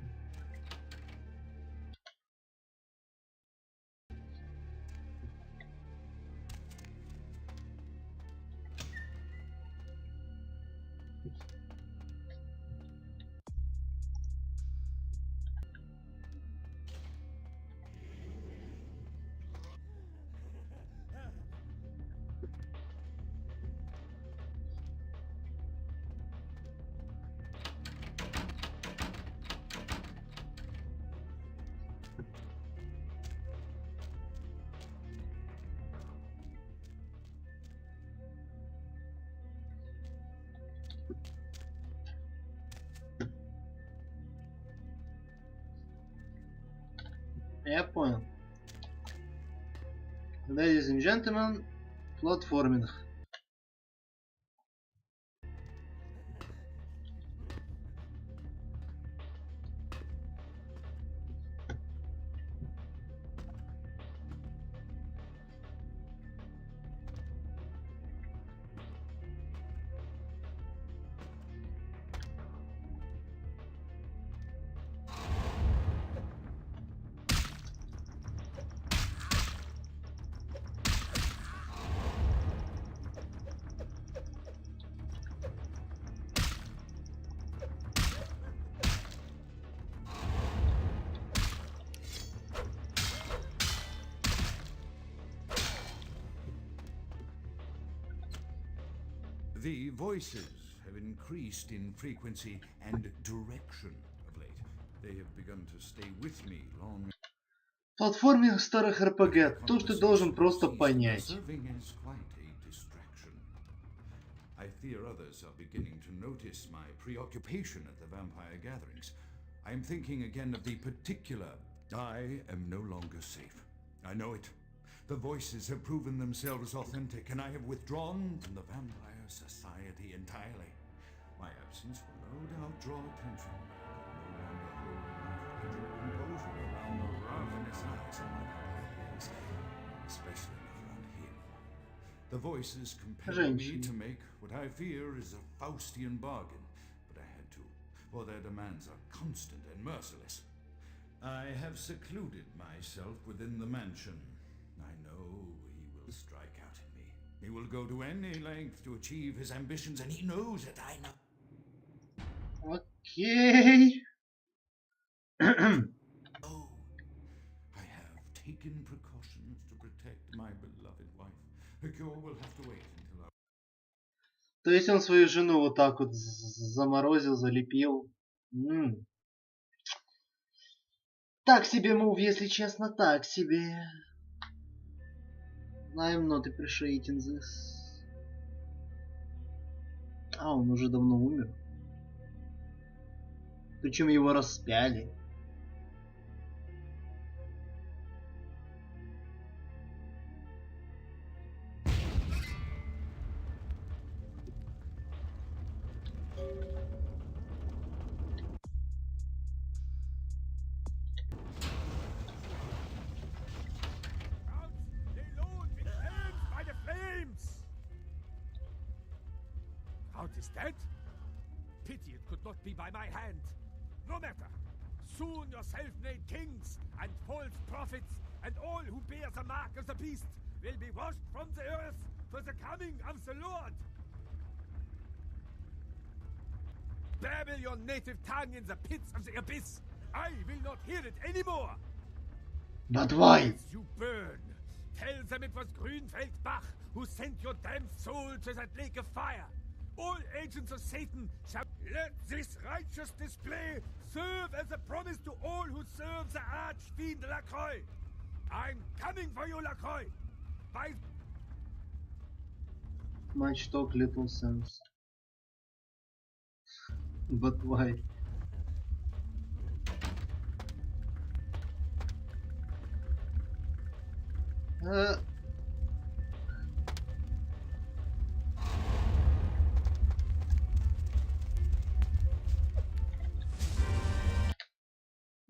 Я понял. Ladies and gentlemen, платформинг. The voices have increased in frequency and direction of late. They have begun to stay with me long. В платформе старых РПГ то, что ты должен просто понять. I fear others are beginning to notice my preoccupation at the vampire gatherings. I am thinking again of the particular. I am no longer safe. I know it. The voices have proven themselves authentic, and I have withdrawn from the vampire society entirely. My absence will no doubt draw attention. I no longer hold my composure around the ravenous eyes of my vampires, especially not around him. The voices compel me to make what I fear is a Faustian bargain, but I had to, for their demands are constant and merciless. I have secluded myself within the mansion. I know he will strike out at me. He will go to any length to achieve his ambitions, and he knows it. I know. Okay. Oh, I have taken precautions to protect my beloved wife. The cure will have to wait until I... То есть он свою жену вот так вот заморозил, залепил. Так себе мув, если честно, так себе. I'm not appreciating this. А, он уже давно умер. Причем его распяли. Is dead? Pity it could not be by my hand. No matter. Soon your self-made kings and false prophets and all who bear the mark of the beast will be washed from the earth for the coming of the Lord. Babble your native tongue in the pits of the abyss. I will not hear it anymore. But why? As you burn, tell them it was Grünfeld Bach who sent your damned soul to that lake of fire. All agents of Satan shall let this righteous display serve as a promise to all who serve the archfiend Lacroix. I'm coming for you, Lacroix. By Much talk, little sense. But why?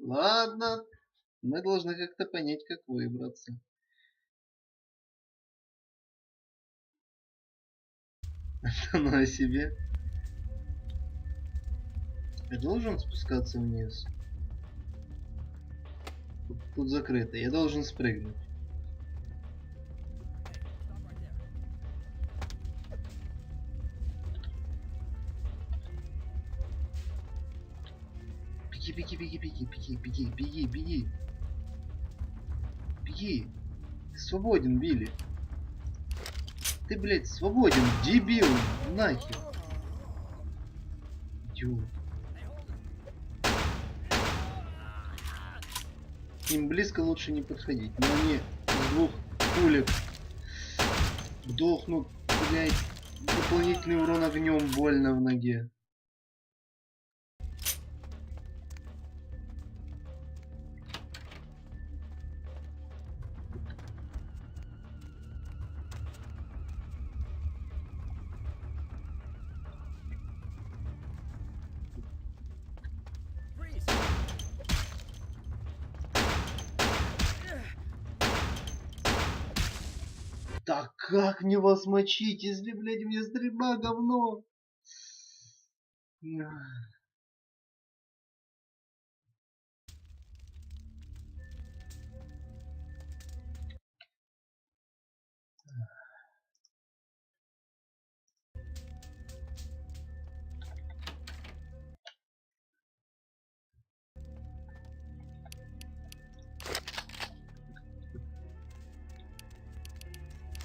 Ладно, мы должны как-то понять, как выбраться. Ну о себе. Я должен спускаться вниз. Тут закрыто. Я должен спрыгнуть. Беги, беги, беги, беги, беги, беги, беги. Беги. Ты свободен, Билли. Ты, блядь, свободен, дебил. Нахер. Идиот. Им близко лучше не подходить. Но они с двух пулек вдохнут, блядь, дополнительный урон огнем, больно в ноге. Да как мне вас мочить, если, блядь, у меня стрельба говно?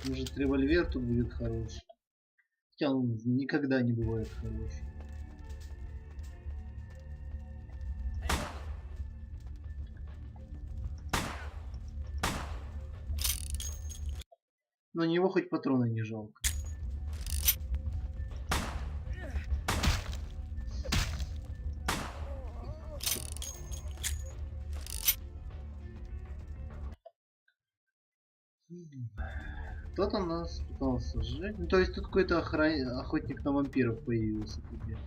Может, револьвер тут будет хороший. Хотя он никогда не бывает хороший. Но на него хоть патроны не жалко. Кто-то нас пытался сжечь. Ну, то есть тут какой-то охотник на вампиров появился теперь.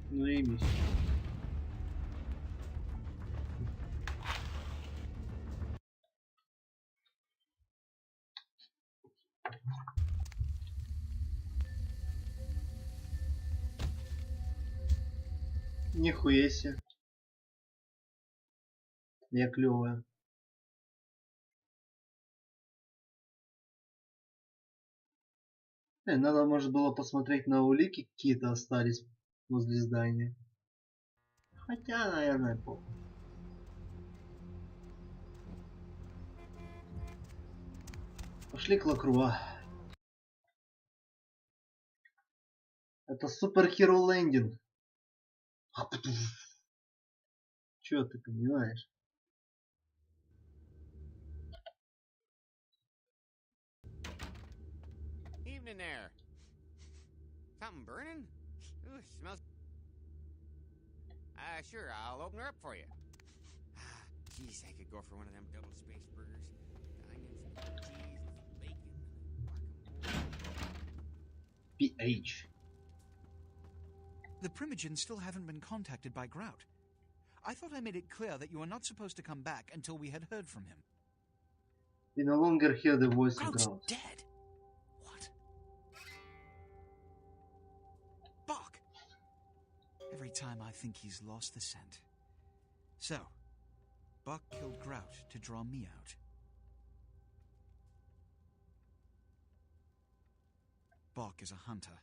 Ну и миссия. Нихуя себе. Я клевая. Надо, может, было посмотреть на улики, какие-то остались возле здания. Хотя, наверное, похуй. Пошли к Лакруа. Это супер-хиро лендинг. Чё ты понимаешь? Evening there. Something burning? Ooh, smells. Sure, I'll open her up for you. Jeez, I could go for one of them double-spaced burgers. Onions, cheese, bacon, guacamole. PH. The Primogens still haven't been contacted by Grout. I thought I made it clear that you are not supposed to come back until we had heard from him. We no longer hear the voice of Grout's Grout. dead. What? Bach! Every time I think he's lost the scent. So, Bach killed Grout to draw me out. Bach is a hunter.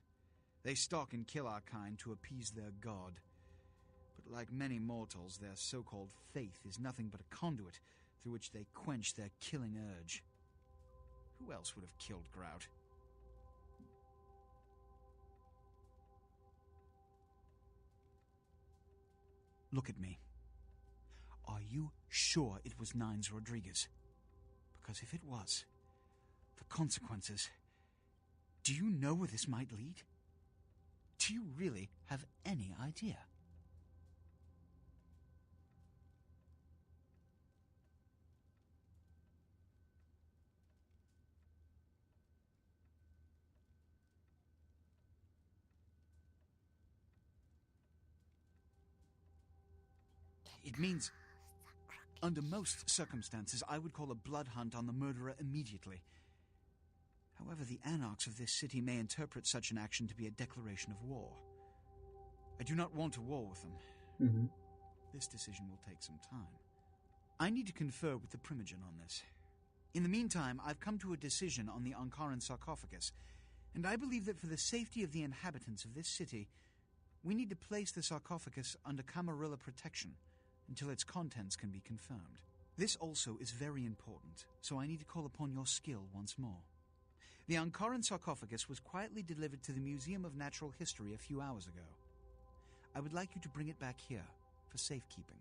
They stalk and kill our kind to appease their god. But like many mortals, their so-called faith is nothing but a conduit through which they quench their killing urge. Who else would have killed Grout? Look at me. Are you sure it was Nines Rodriguez? Because if it was, the consequences... Do you know where this might lead? Do you really have any idea? It means, under most circumstances, I would call a blood hunt on the murderer immediately. However, the anarchs of this city may interpret such an action to be a declaration of war. I do not want a war with them. This decision will take some time. I need to confer with the Primogen on this. In the meantime, I've come to a decision on the Ankaran sarcophagus, and I believe that for the safety of the inhabitants of this city, we need to place the sarcophagus under Camarilla protection until its contents can be confirmed. This also is very important, so I need to call upon your skill once more. The Ankaran sarcophagus was quietly delivered to the Museum of Natural History a few hours ago. I would like you to bring it back here for safekeeping.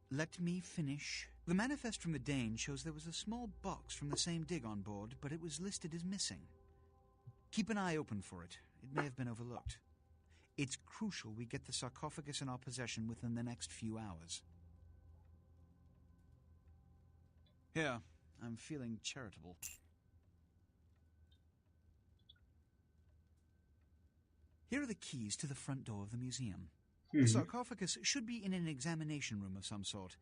Let me finish. The manifest from the Dane shows there was a small box from the same dig on board, but it was listed as missing. Keep an eye open for it. It may have been overlooked. It's crucial we get the sarcophagus in our possession within the next few hours. Here, I'm feeling charitable. Here are the keys to the front door of the museum. The sarcophagus should be in an examination room of some sort.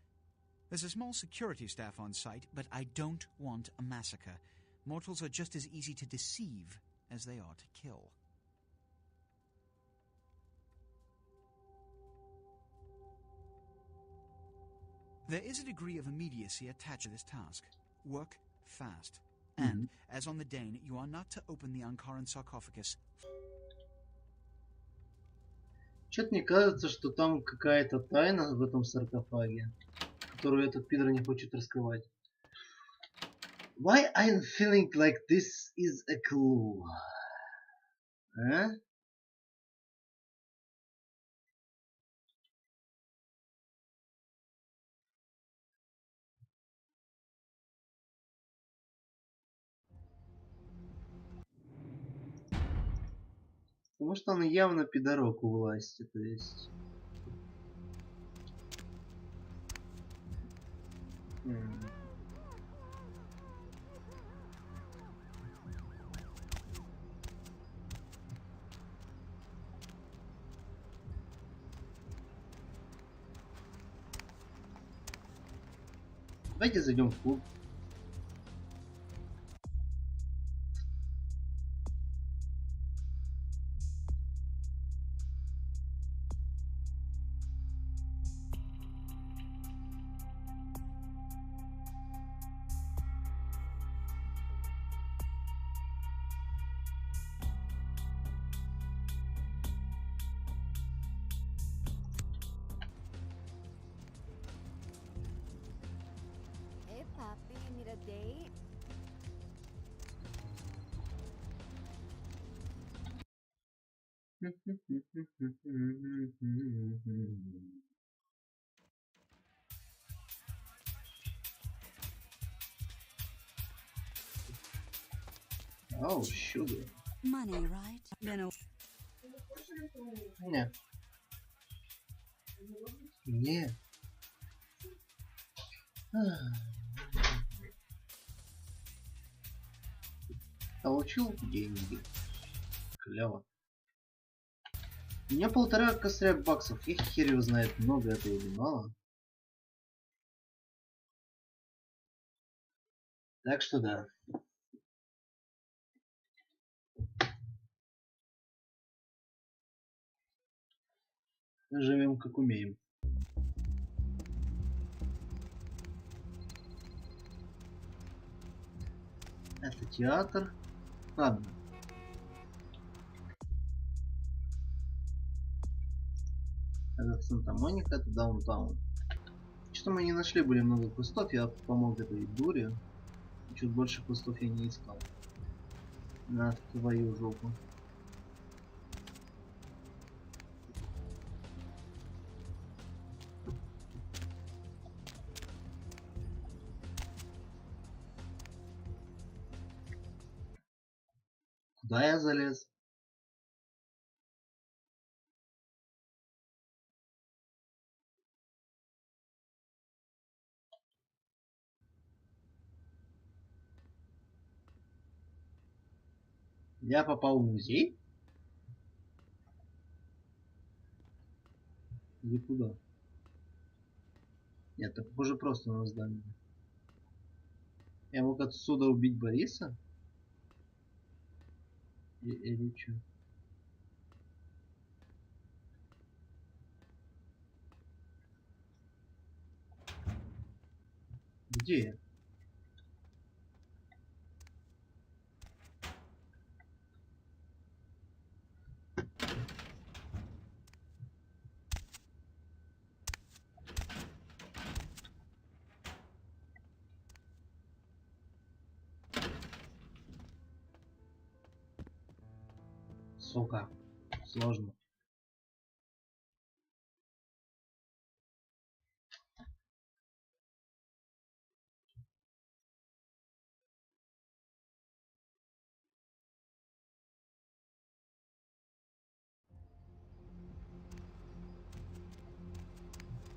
There's a small security staff on site, but I don't want a massacre. Mortals are just as easy to deceive as they are to kill. There is a degree of immediacy attached to this task. Work fast. And, as on the Dane, you are not to open the Ankaran sarcophagus. Что-то мне кажется, что там какая-то тайна в этом саркофаге, которую этот пидор не хочет раскрывать. Why I'm feeling like this is a clue? А? Потому что он явно пидорок у власти, то есть... Давайте зайдем в клуб. Hey, Papi, need a date? Oh, sugar. Money, right? Then Не. Не. Получил деньги. Клево. У меня 1,5 косаря баксов. Я хер его знает, много это или мало. Так что да. Мы живем как умеем. Это театр. Ладно. Это Санта-Моника, это даунтаун. Что-то мы не нашли, были много кустов, я помог этой дуре. Чуть больше кустов я не искал. На твою жопу. Куда я залез? Я попал в музей? Или куда? Нет, это похоже просто на здание. Я мог отсюда убить Бориса? Или что? Где я? Сука, сложно.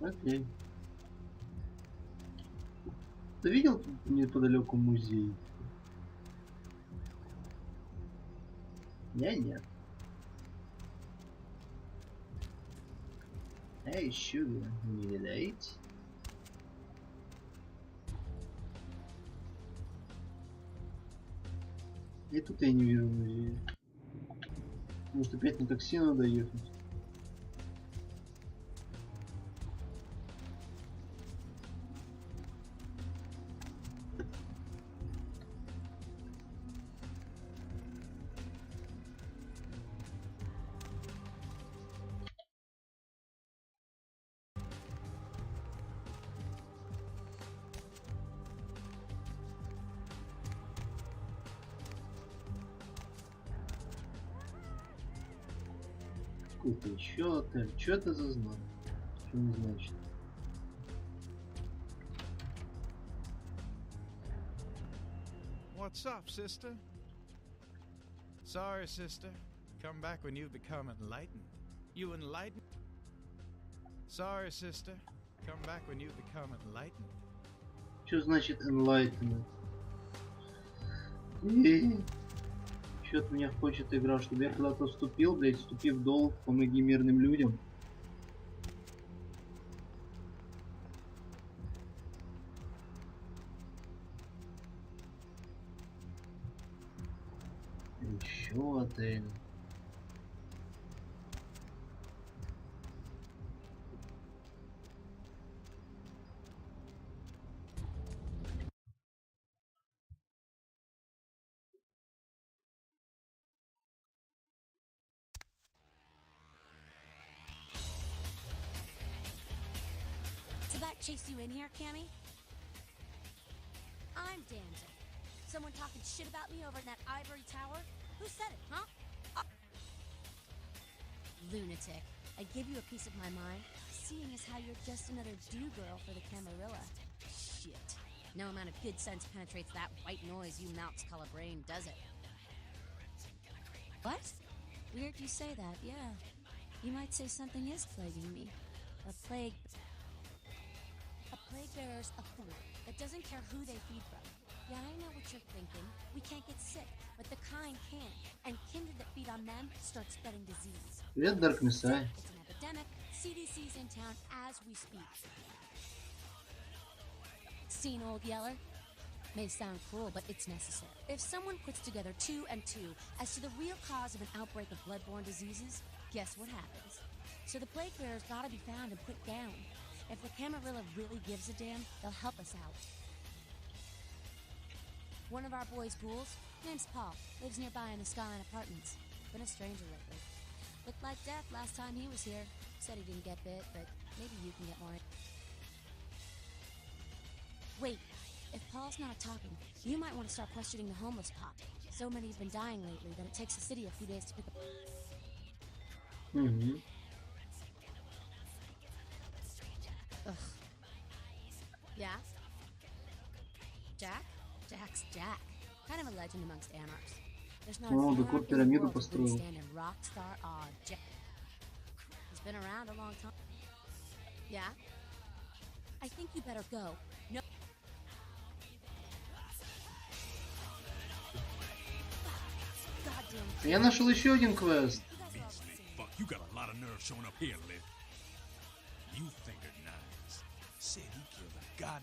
Окей. Ты видел тут неподалеку музей? Я нет. Эй, sugar, не видать? И тут я не вижу музея. Может, опять на такси надо ехать? какой-то еще отель. Что это за знак? Что он значит? What's up, sister? Sorry, sister. Come back when you've become enlightened. You enlightened? Sorry, sister. Come back when you've become enlightened. Что значит enlightened? Что-то меня хочет игра, чтобы я куда-то вступил, блядь, вступив в долг, помоги мирным людям. Еще отель. Did that chase you in here, Cammy? I'm Damsel. Someone talking shit about me over in that ivory tower? Who said it, huh? Lunatic. I'd give you a piece of my mind, seeing as how you're just another do-girl for the Camarilla. Shit. No amount of good sense penetrates that white noise you mounts color brain, does it? What? Weird you say that, yeah. You might say something is plaguing me. A plague bearer's a fool that doesn't care who they feed from. Yeah, I know what you're thinking. We can't get sick, but the kind can. And kindred that feed on them start spreading disease. Привет, Dark Messiah. It's an epidemic. CDC's in town as we speak. Seen Old Yeller? May sound cruel, but it's necessary. If someone puts together 2 and 2 as to the real cause of an outbreak of bloodborne diseases, guess what happens? So the plague bearers gotta be found and put down. If the Camarilla really gives a damn, they'll help us out. One of our boys' ghouls, name's Paul, lives nearby in the Skyline Apartments. Been a stranger lately. Looked like death last time he was here. Said he didn't get bit, but maybe you can get more. Wait, if Paul's not talking, you might want to start questioning the homeless pop. So many have been dying lately that it takes the city a few days to pick up. Ugh. Yeah? Jack? Jack's Jack. Kind of a legend amongst anarchs. There's not О, a такую пирамиду построил. rock star awe. Jack. He's been around a long time. Yeah? I think you better go. No. Я нашел еще один квест. Fuck, you got a lot of nerve showing up here, Liv. You fingered knives. Said he killed a god.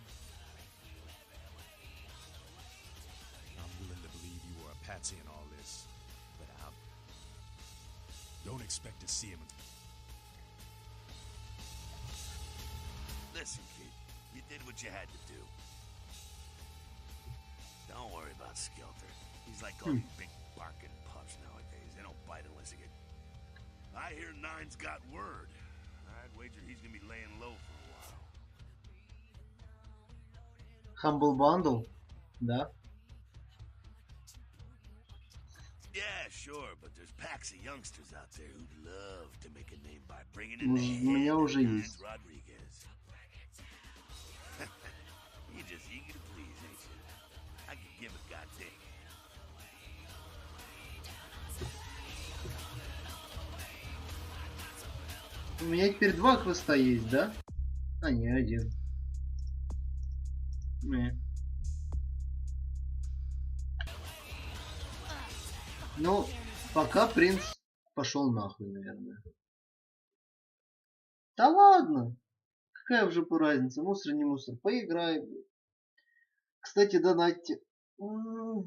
I'm willing to believe you were a patsy in all this, but I don't expect to see him. Listen, kid, you did what you had to do. Don't worry about Skelter. He's like all these big barking pups nowadays. They don't bite unless they get... I hear Nine's got word. I'd wager he's gonna be laying low for a while. Humble Bundle, да? Yeah, sure, but there's packs of youngsters out there who'd love to make a name by bringing in the У меня head уже of есть. Nines Rodriguez. You're just eager to please, ain't you? I could give a goddamn. У меня теперь 2 квеста есть, да? А, не, один. Не. Ну, пока принц пошел нахуй, наверное. Да ладно! Какая уже по разнице, мусор не мусор. Поиграй. Кстати, донатьте. Ой.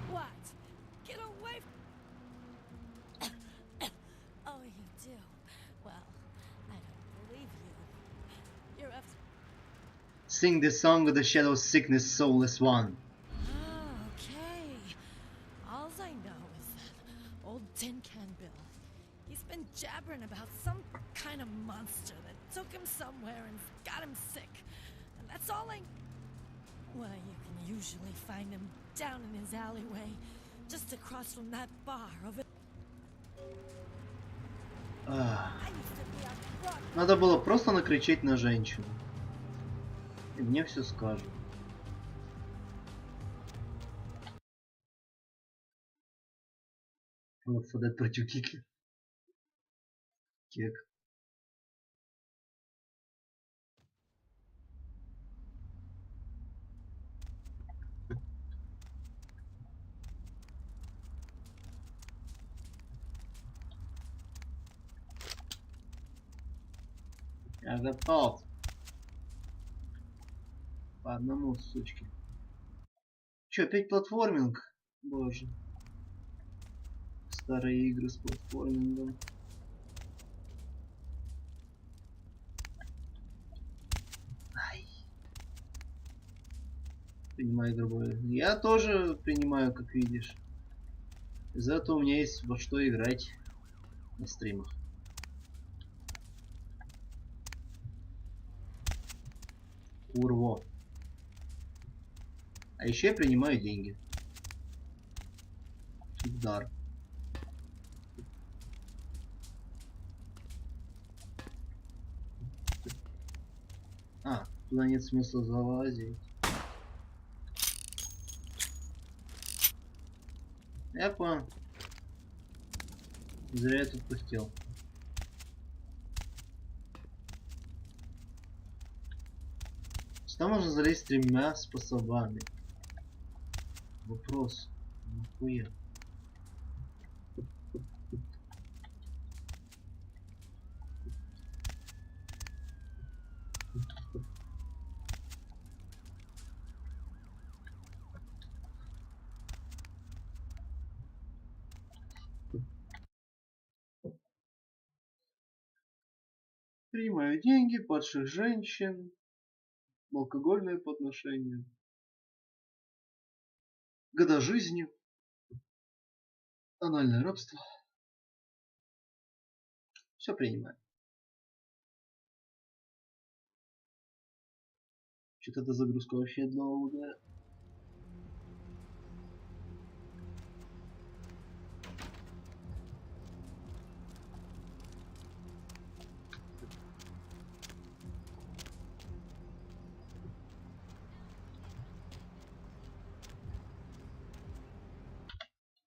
What? Get away! Oh, you do? Well, I don't believe you. You're up. Sing the song of the shadow sickness, soulless one. Okay. All I know is that old tin can Bill. He's been jabbering about some kind of monster that took him somewhere and got him sick. And that's all I... Well, you can usually find him down in his alleyway, just across from that bar over... Надо было просто накричать на женщину. И мне все скажут. Вот подать против Кики. Кек. Я готов. По одному, сучки. Чё, опять платформинг? Боже. Старые игры с платформингом. Ай. Принимаю другое. Я тоже принимаю, как видишь. Из-за этого у меня есть во что играть на стримах. Урво. А еще я принимаю деньги. Дар. А, туда нет смысла залазить. Я понял. Зря я тут пустил. Сюда можно залезть 3 способами. Вопрос. Нахуя? Принимаю деньги, падших женщин, алкогольные подношения, года жизни, анальное рабство. Все принимаю. Что-то эта загрузка вообще долгая.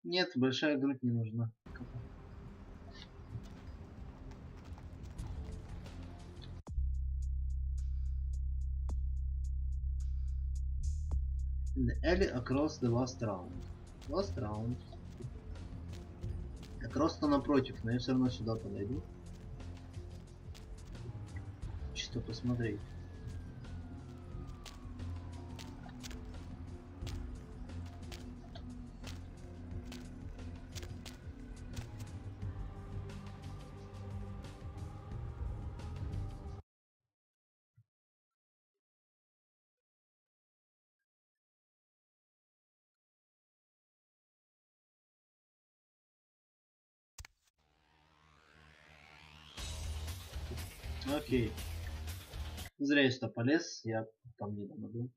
Нет, большая грудь не нужна. In the alley across the last round. Last round. Across-то напротив, но я все равно сюда подойду. Чисто посмотреть. Окей. Зря я сюда полез, я там недавно был.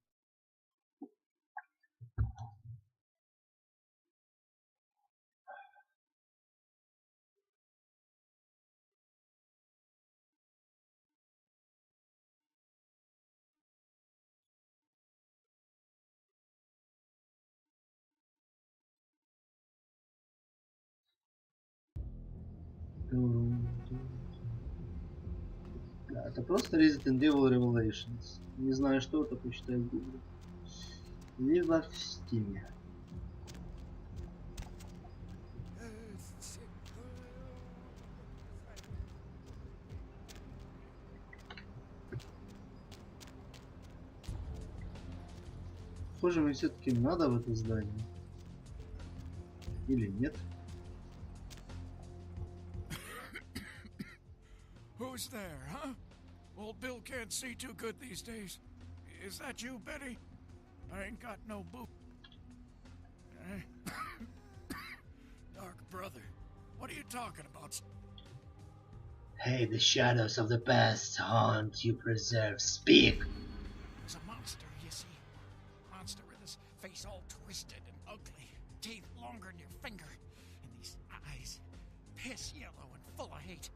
Да, это просто Resident Evil Revelations. Не знаю, что это, почитаю в Google. Либо в Steam. Похоже, мне все-таки надо в это здание. Или нет? Who's there, huh? Old Bill can't see too good these days. Is that you, Betty? I ain't got no boot. Dark brother. What are you talking about? Hey, the shadows of the past haunt you, preserve. Speak! It's a monster, you see. Monster with his face all twisted and ugly. Teeth longer than your finger. And these eyes, piss yellow and full of hate.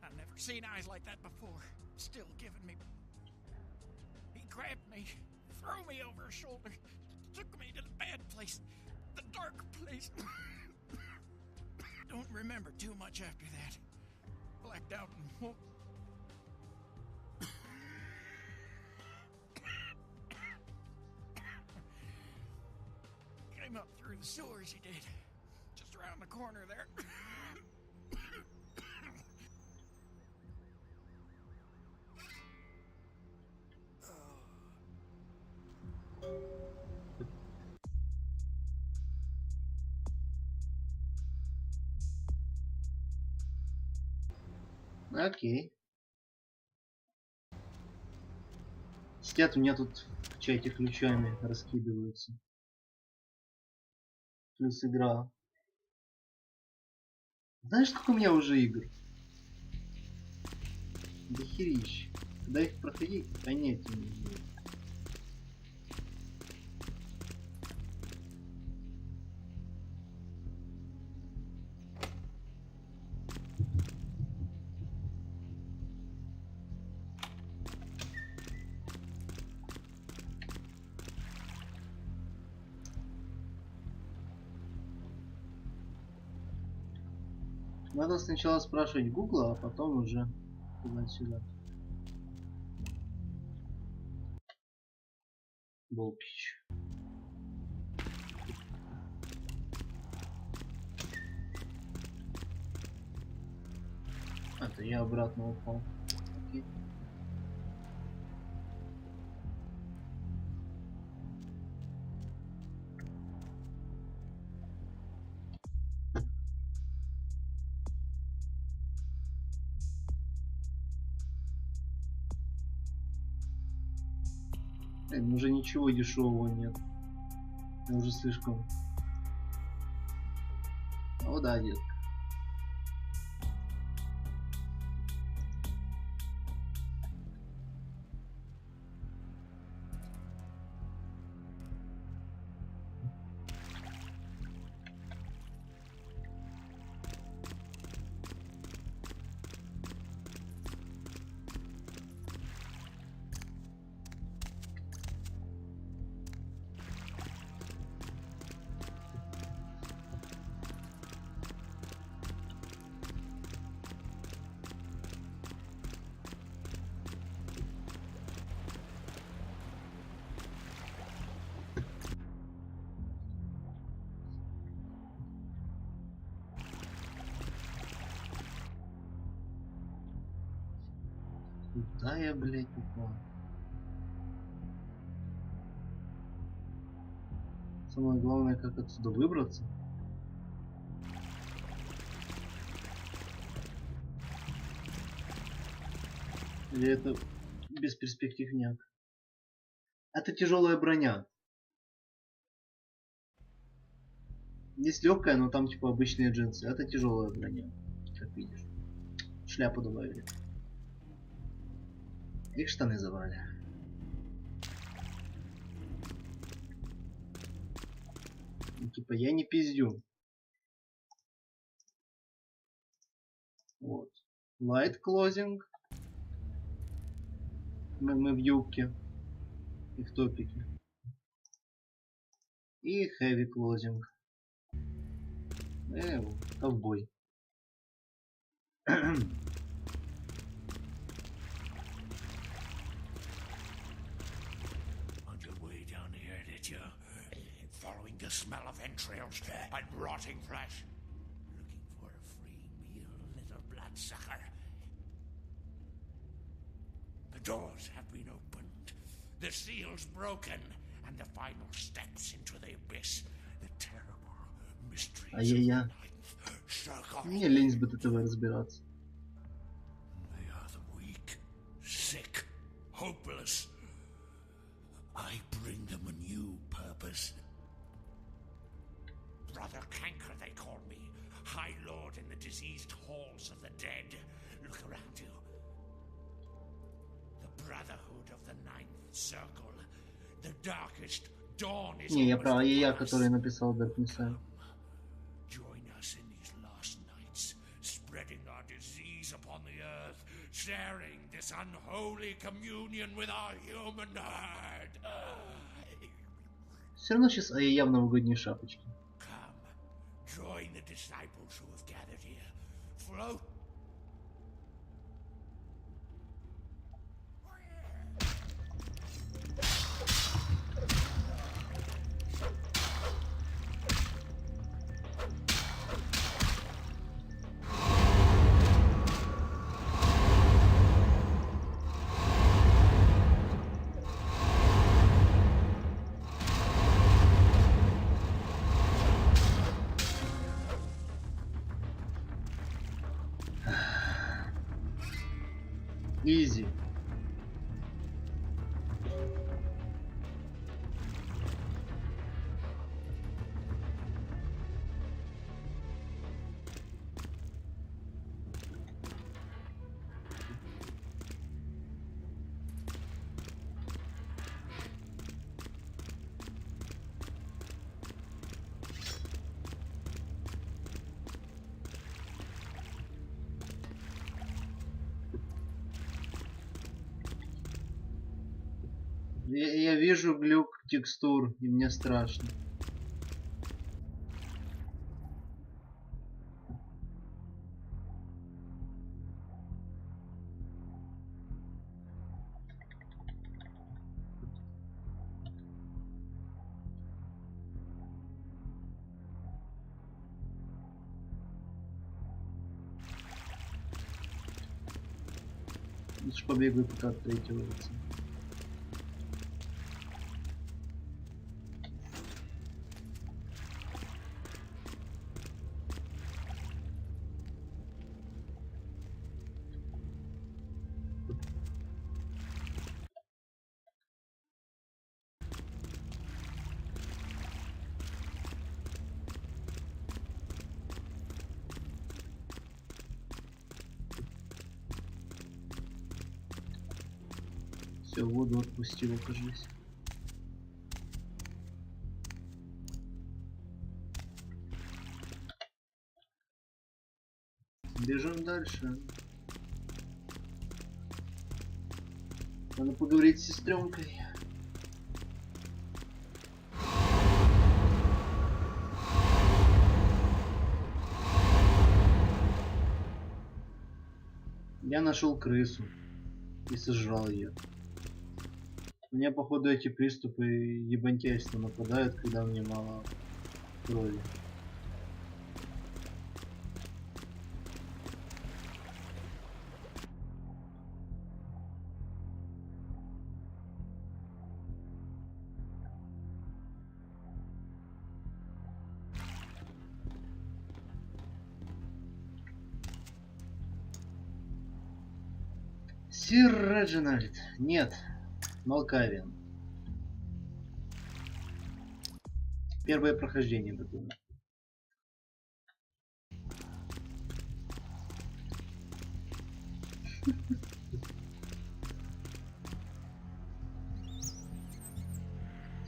I've never seen eyes like that before. Still giving me... He grabbed me, threw me over his shoulder, took me to the bad place, the dark place. Don't remember too much after that. Blacked out and woke. Came up through the sewers, he did. Just around the corner there. Окей. Сидят у меня тут в чате ключами раскидываются. Плюс игра. Знаешь, сколько у меня уже игр? Дохерищ. Когда их проходить, понятия не имею. Надо сначала спрашивать Гугла, а потом уже туда-сюда. Болкич. Это я обратно упал. Окей. Уже ничего дешевого нет. Уже слишком. О, да, детка. Куда я, блядь, упал? Самое главное, как отсюда выбраться. Или это бесперспективняк? Это тяжелая броня. Есть легкая, но там типа обычные джинсы. Это тяжелая броня, как видишь. Шляпу добавили. Их штаны забрали. Ну, типа я не пиздю. Вот. Light closing. Мы в юбке. И в топике. И heavy closing. Ковбой. Following the smell of entrails and rotting flesh. Looking for a free meal, little bloodsucker. The doors have been opened, the seals broken, and the final steps into the abyss. The terrible mysteries of the ninth circle. Мне лень с БТТВ разбираться. They are the weak, sick, hopeless. I bring them a new purpose. Brother Canker, they call me. High Lord in the diseased halls of the dead. Look around you. The Brotherhood of the Ninth Circle. The darkest dawn is Не, я almost про я, upon us. который написал Даркнесса. Join us in these last nights, spreading our disease upon the earth, sharing this unholy communion with our human herd. Все равно сейчас я в новогодней шапочке. Join the disciples who have gathered here. Float. Изи. Я вижу глюк текстур, и мне страшно. Лучше побегаю пока от третьего лица. Все, воду отпустила, кажется. Бежим дальше. Надо поговорить с сестренкой. Я нашел крысу и сожрал ее. Мне, походу, эти приступы ебантяйства нападают, когда мне мало крови. Сир Реджинальд. Нет. Малкавиан. Первое прохождение такое.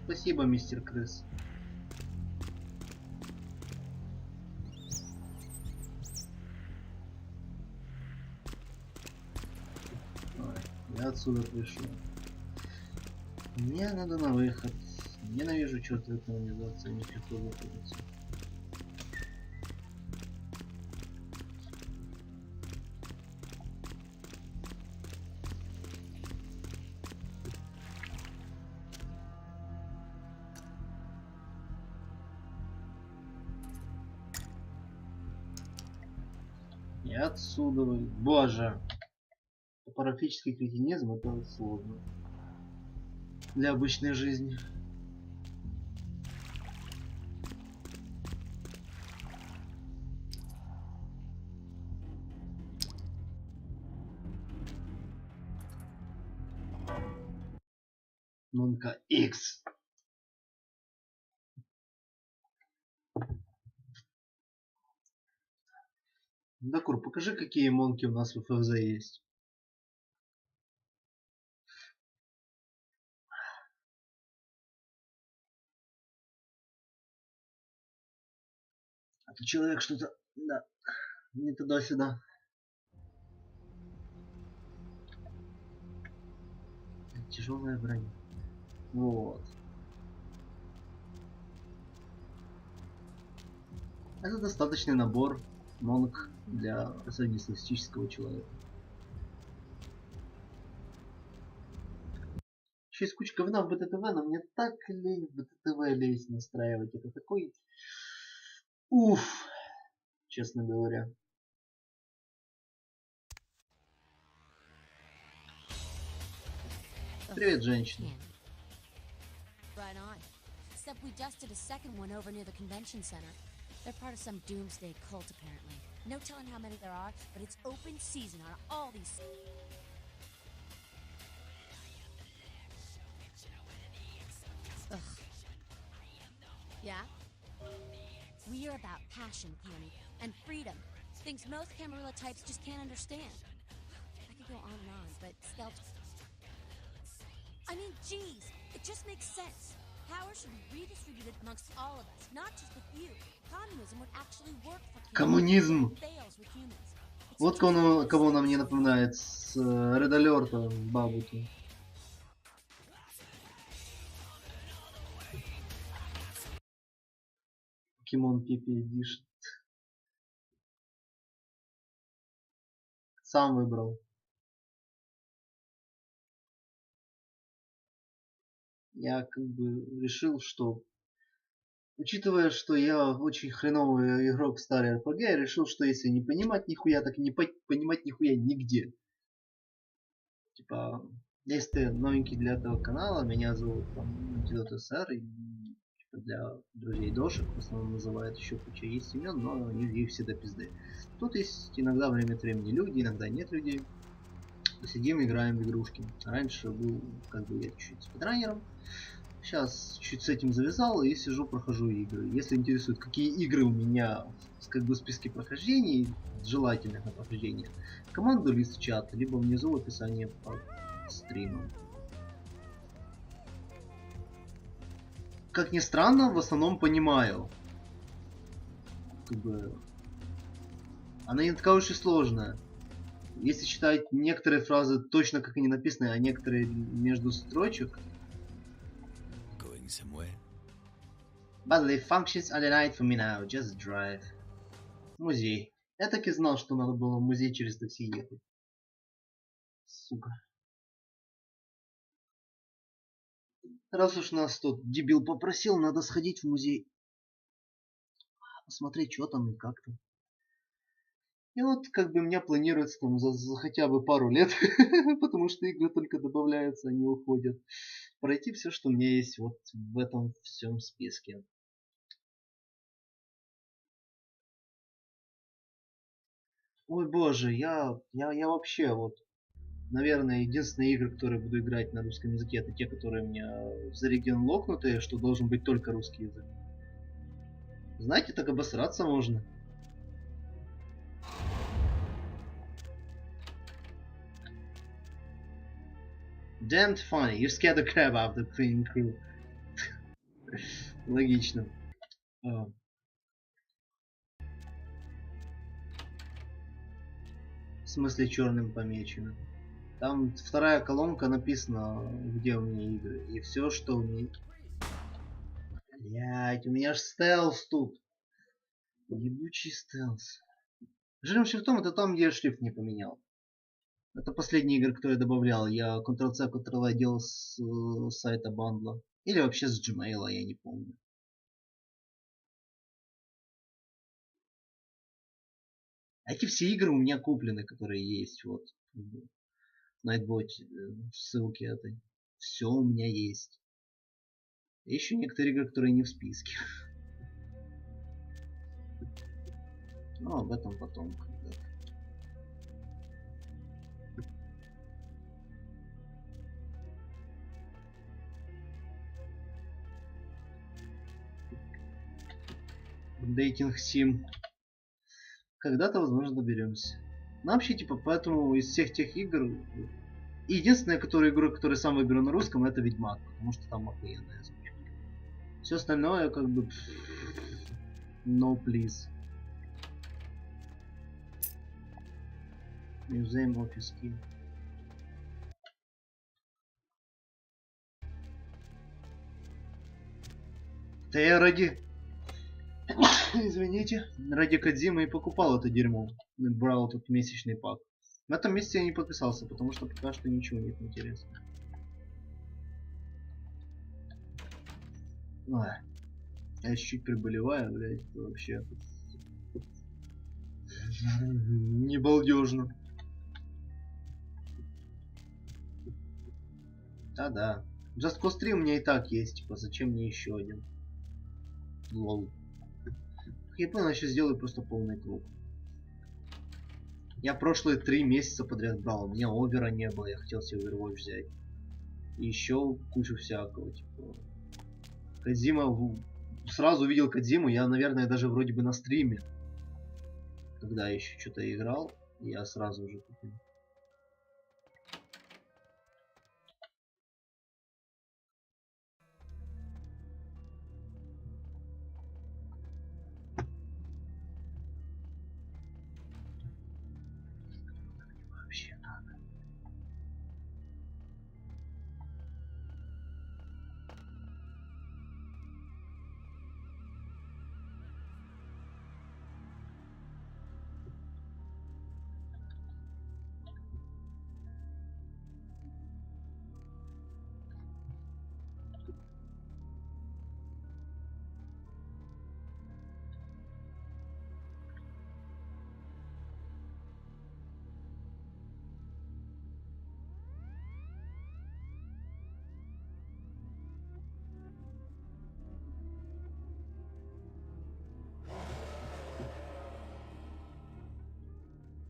Спасибо, мистер Крыс. Ой, я отсюда пришел. Мне надо на выход. Ненавижу чертовы канализации, они легко выходятся. И отсюда. Боже! Топографический кретинизм — это сложно для обычной жизни. Нонка X. Дакур, покажи, какие монки у нас в ФФЗ есть. А то человек что-то... Да. Не туда-сюда. Тяжелая броня. Вот. Это достаточный набор монок для среднестатистического человека. Еще есть куча говна в БТТВ, но мне так лень в БТТВ лезть настраивать. Это такой... Уф! Честно говоря. Привет, женщина. Right on. Except we just did a second one over near the convention center. They're part of some doomsday cult, apparently. No telling how many there are, but it's open season on all these... Ugh. Yeah? We are about passion, Connie, and freedom. Things most Camarilla types just can't understand. I could go on, but Stealth... I mean, geez, it just makes sense. Power should be redistributed amongst all of us, not just with you. Communism would actually work for humans. Коммунизм. Fails with humans. Вот кого нам не напоминает с Red Alert в Бабуке. Покемон Пипи дишит. Сам выбрал. Я как бы решил, что учитывая, что я очень хреновый игрок старой РПГ, я решил, что если не понимать нихуя, так и не понимать нихуя нигде. Типа, если ты новенький для этого канала, меня зовут там СР, и типа, для друзей дошек в основном называют еще куча есть имен, но их все до пизды. Тут есть иногда время от времени люди, иногда нет людей. Посидим, играем в игрушки. Раньше был как бы я чуть-чуть спидранером. Сейчас чуть с этим завязал и сижу, прохожу игры. Если интересует, какие игры у меня как бы в списке прохождений, желательных на прохождение, команду лист в чат, либо внизу в описании под стримом. Как ни странно, в основном понимаю. Как бы... Она не такая уж и сложная. Если читать некоторые фразы точно как они написаны, а некоторые между строчек. Badly functions are the night for me now, just drive. Музей. Я так и знал, что надо было в музей через такси ехать. Сука. Раз уж нас тут дебил попросил, надо сходить в музей. Посмотреть, что там и как там. И вот как бы у меня планируется там за хотя бы пару лет, потому что игры только добавляются, они уходят. Пройти все, что у меня есть вот в этом всем списке. Ой боже, я вообще вот, наверное, единственные игры, которые буду играть на русском языке, это те, которые у меня за регион локнутые, что должен быть только русский язык. Знаете, так обосраться можно. Damned funny, you scared the crap out of the cleaning crew. Логично. В смысле черным помечено. Там вторая колонка написана, где у меня игры. И все, что у меня... Блять, у меня ж стелс тут. Ебучий стелс. Жирным шрифтом это там, где я шрифт не поменял. Это последние игры, которые я добавлял. Я Ctrl-C, Ctrl-V делал с сайта бандла. Или вообще с Gmail, я не помню. А эти все игры у меня куплены, которые есть. Вот. Nightbot, ссылки этой. Все у меня есть. И еще некоторые игры, которые не в списке. Ну, об этом потом когда-то. Дейтинг сим. Когда-то, возможно, доберемся. Но вообще, типа, поэтому из всех тех игр... Единственная, игру, которую сам выберу на русском, это Ведьмак. Потому что там охуенная озвучка. Все остальное, как бы... No, please. Museum Office Key. Да я ради... Извините. Ради Кодзимы и покупал это дерьмо. Брал тут месячный пак. В этом месяце я не подписался, потому что пока что ничего нет интересного. Я чуть-чуть приболеваю, блядь, это вообще... Не балдежно. Да-да. Just Cause 3 у меня и так есть, типа, зачем мне еще один? Лол. Я понял, я сейчас сделаю просто полный круг. Я прошлые 3 месяца подряд брал, у меня овера не было, я хотел себе Overwatch взять. И еще кучу всякого, типа. Кодзима, сразу увидел Кодзиму, я, наверное, даже вроде бы на стриме. Когда еще что-то играл, я сразу уже купил. Вообще надо.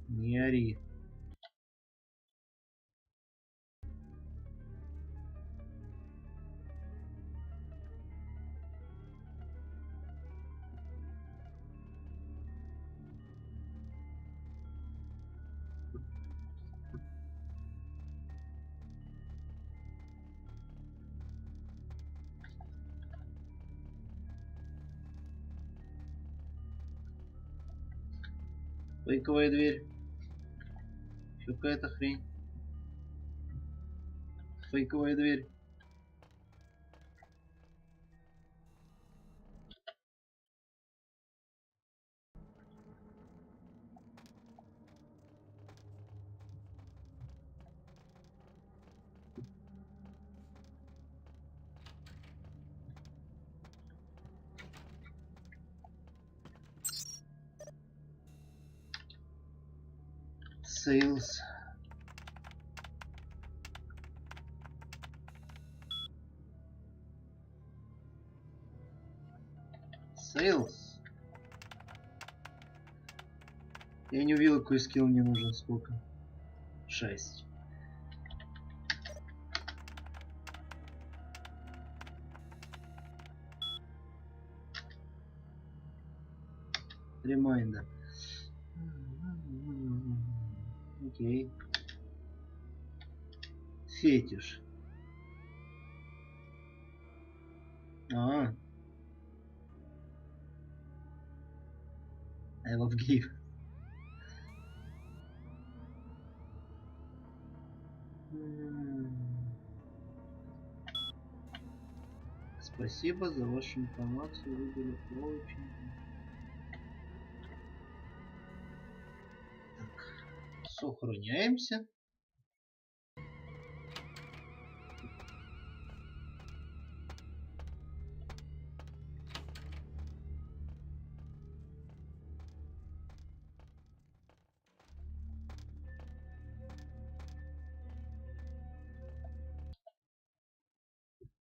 Не ори. Фейковая дверь. Еще какая-то хрень. Фейковая дверь. Sales. Sales. Я не увидел, какой скилл мне нужен. Сколько? 6. Ремайндер. Окей. Фетиш. I love give. Спасибо за вашу информацию. Вы были очень... Так. Сохраняемся.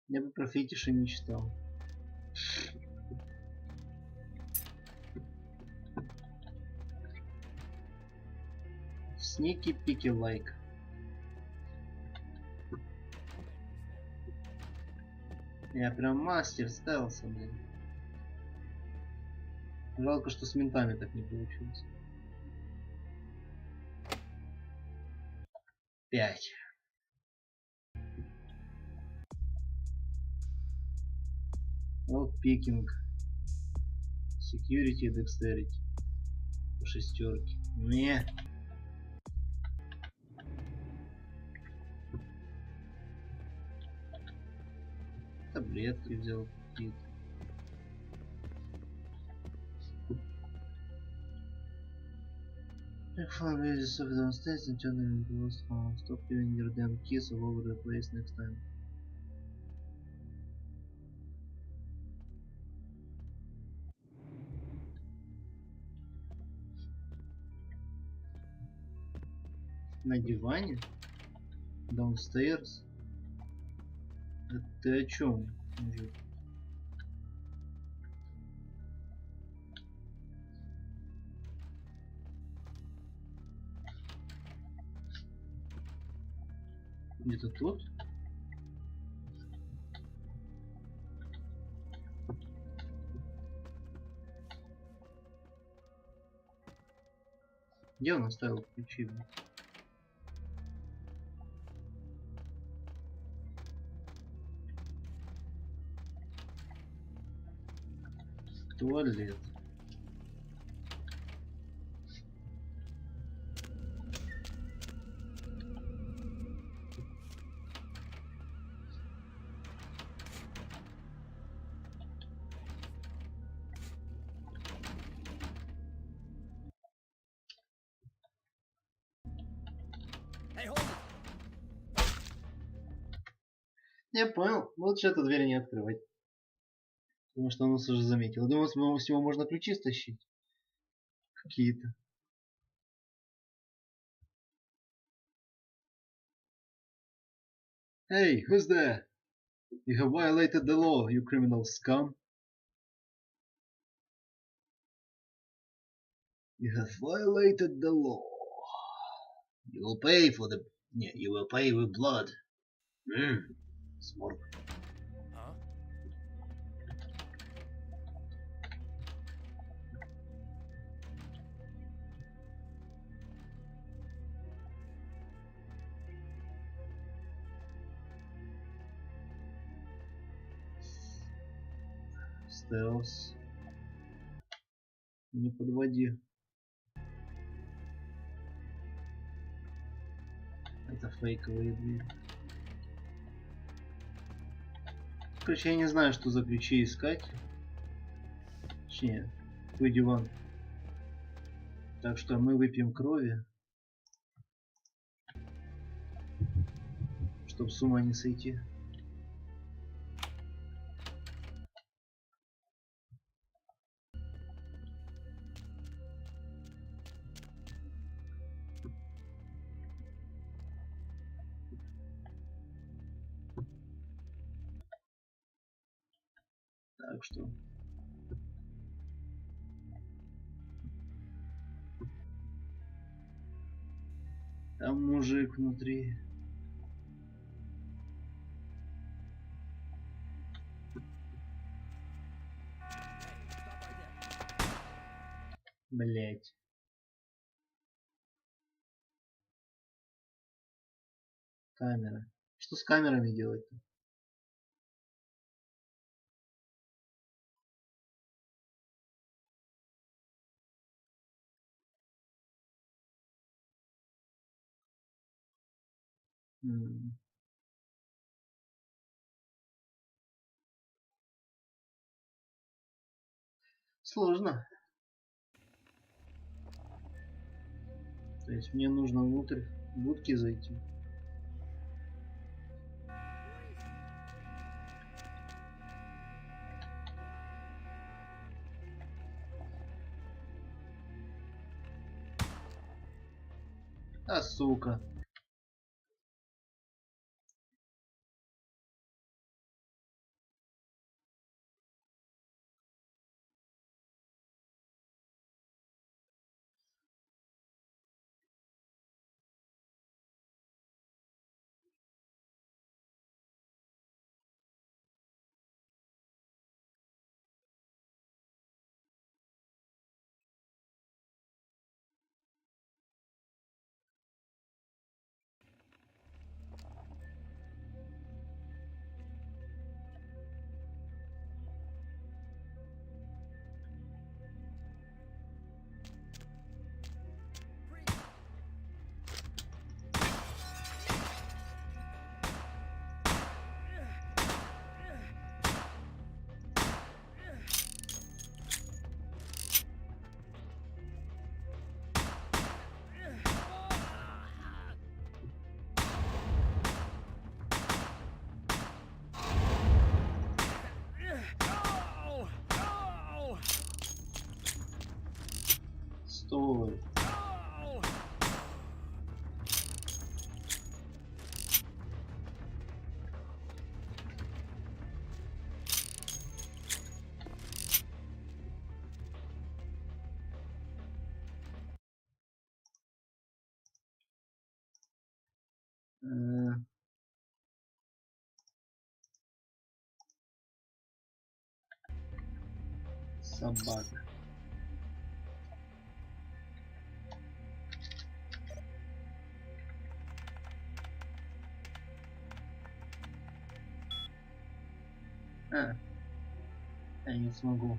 Я бы про фетиши не читал. Сники пики лайк. Я прям мастер стелса, блин. Жалко, что с ментами так не получилось. 5. Пикинг. Security, dexterity. По 6. Не. Таблетки взял какие-то. Stop giving your damn keys all over the place next time. На диване? Downstairs? Это ты о чем, мужик? Где-то тут? Где он оставил ключи? Туалет. Я понял. Лучше эту дверь не открывать. Потому что он нас уже заметил. Думаю, с него можно ключи стащить. Какие-то. Hey, who's there? You have violated the law, you criminal scum. You have violated the law. You will pay for the... Yeah, you will pay with blood. Сморк. Стелс. Не подводи. Это фейковые двери. Короче, я не знаю, что за ключи искать. Точнее, твой диван. Так что мы выпьем крови. Чтоб с ума не сойти. Так что... Там мужик внутри. Блять. Камера. Что с камерами делать-то? Сложно. То есть мне нужно внутрь будки зайти. А сука. Стой. Собака. Я не смогу.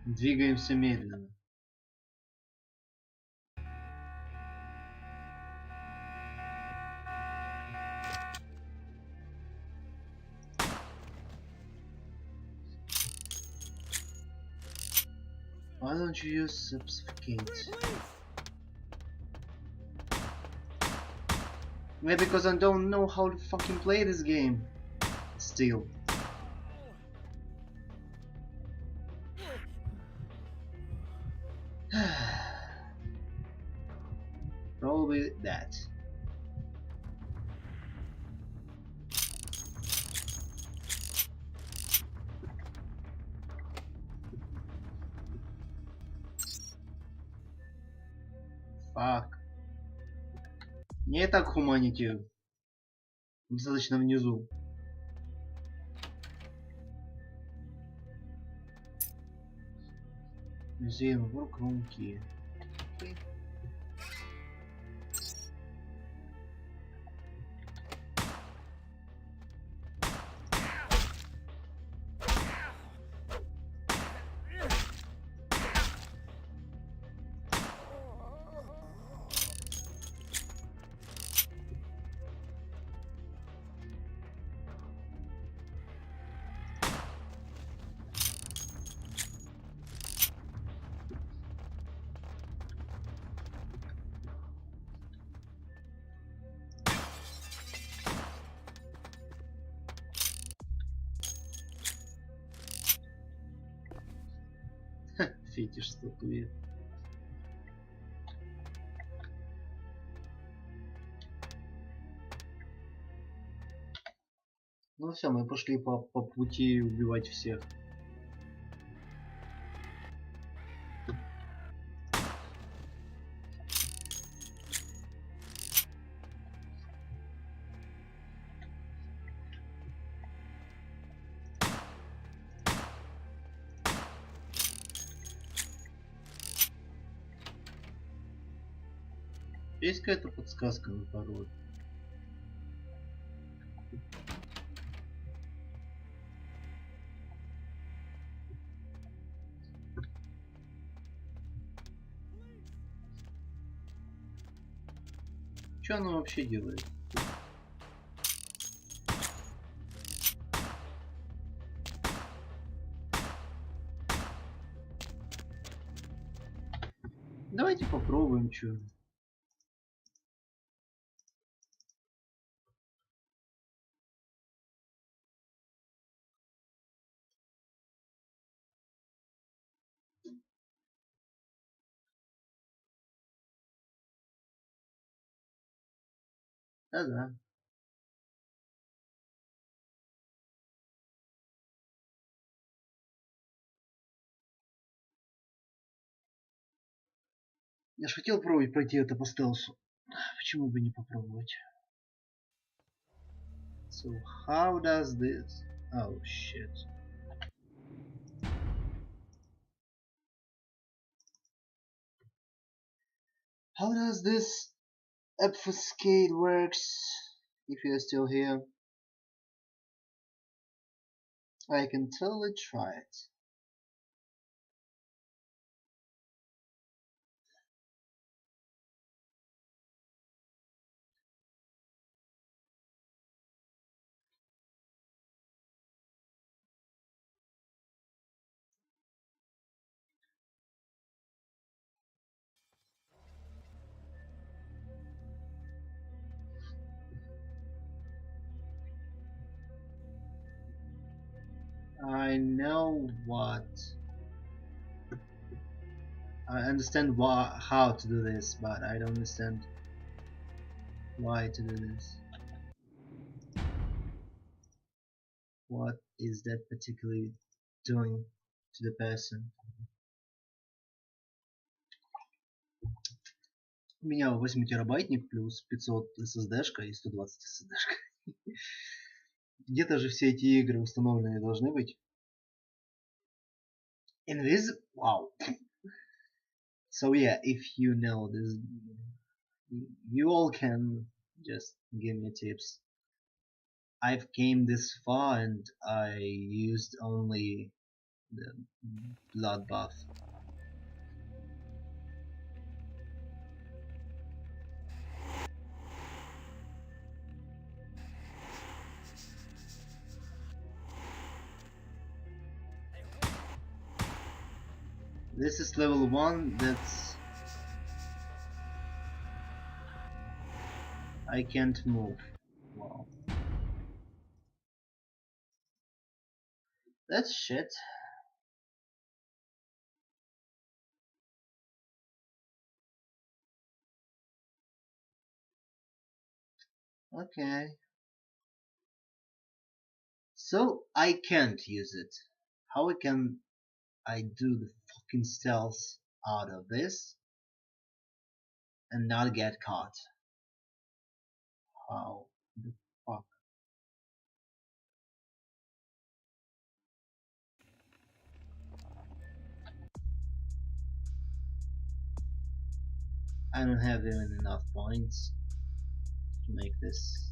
Двигаемся медленно. Why don't you use subsufficate? Maybe because I don't know how to fucking play this game. Still. Probably that. Фак. Не так humanity. Достаточно внизу. Музеем вокруг руки. Фетиш статует. Ну все, мы пошли по пути убивать всех. Есть какая-то подсказка на пароль? Что она вообще делает? Давайте попробуем, что. Да-да. Я ж хотел пробовать пройти это по стелсу. Почему бы не попробовать? So how does this? Oh shit. How does this obfuscate works? If you're still here, I can totally try it. I know what. I understand how to do this, but I don't understand why to do this. What is that particularly doing to the person? У меня 8 терабайтник плюс 500 SSD-шка и 120 SSD-шка. Где-то же все эти игры установленные должны быть. Wow. So yeah, if you know this, you all can just give me tips. I've came this far and I used only the blood buff. This is level 1, that's... I can't move. Wow. That's shit. Okay. So I can't use it. How can I do the fucking stealth out of this and not get caught? How the fuck? I don't have even enough points to make this.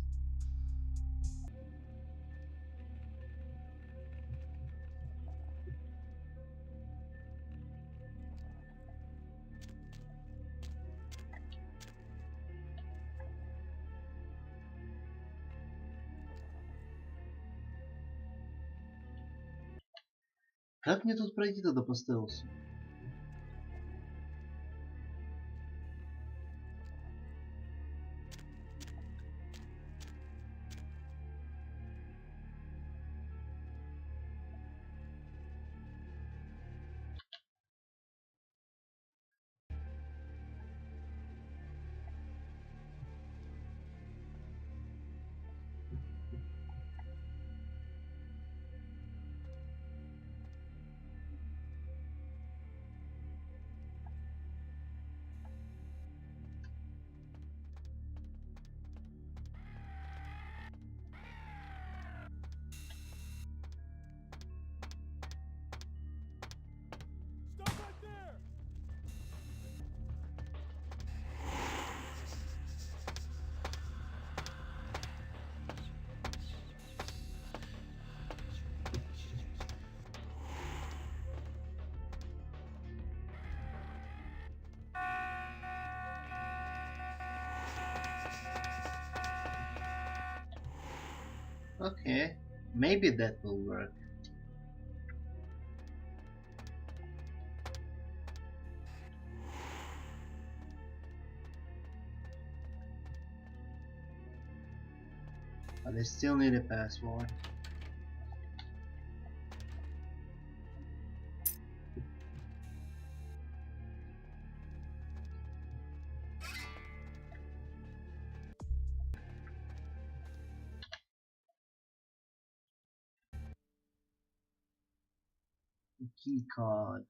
Как мне тут пройти тогда по стелсу? Okay, maybe that will work. But I still need a password. Key card.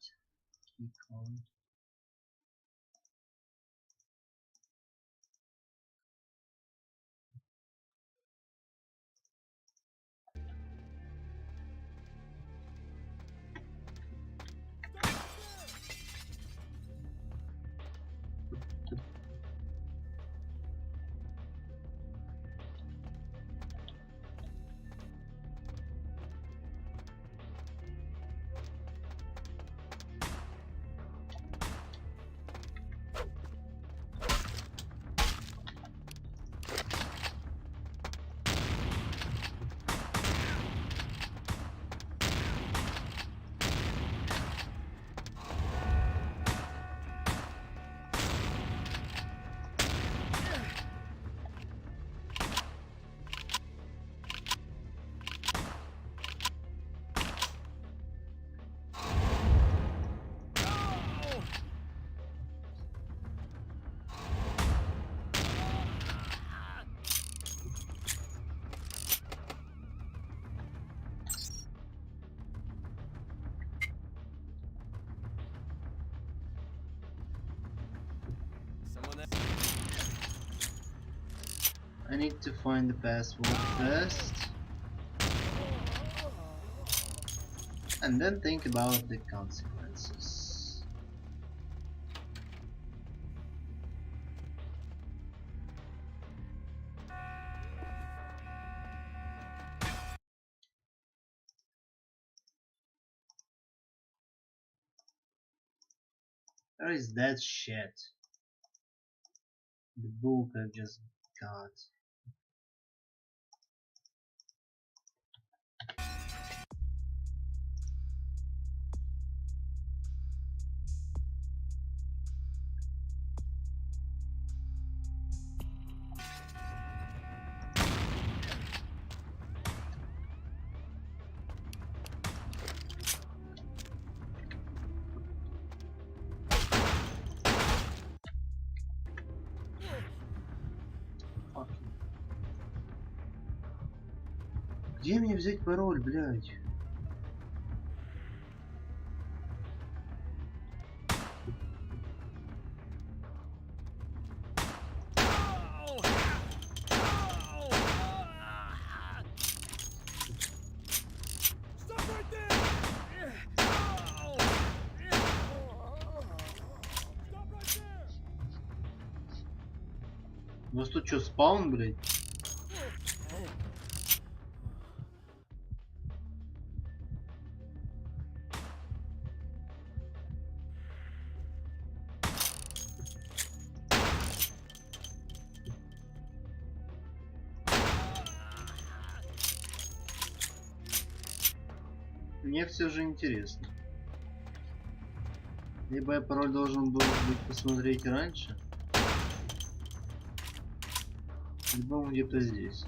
I need to find the password first. And then think about the consequences. Where is that shit? The book I just got. Где мне взять пароль, блядь? У нас тут что, спаун, блядь? Мне все же интересно. Либо я пароль должен был быть посмотреть раньше, либо он где-то здесь.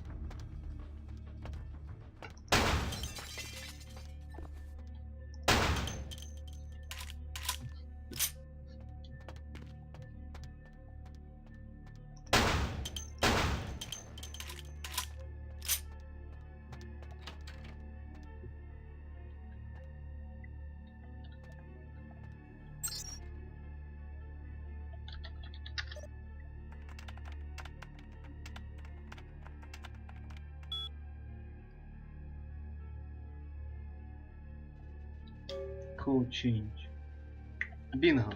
Code change. Bingo.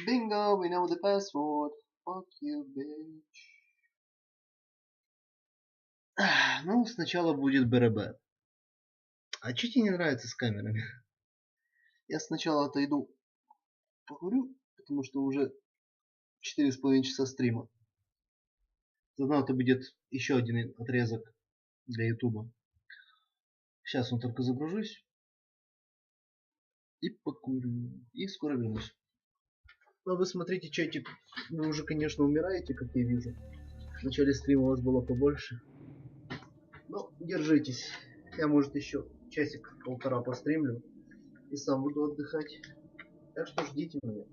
Bingo, we know the password. Fuck you, bitch. Ну, сначала будет БРБ. А чё тебе не нравится с камерами? Я сначала отойду покурю, потому что уже 4,5 часа стрима. Заодно это будет еще один отрезок для ютуба. Сейчас он только загружусь. И покурю. И скоро вернусь. Но вы смотрите чатик. Вы уже, конечно, умираете, как я вижу. В начале стрима у вас было побольше. Но держитесь. Я, может, еще часик-полтора постримлю. И сам буду отдыхать. Так что ждите меня.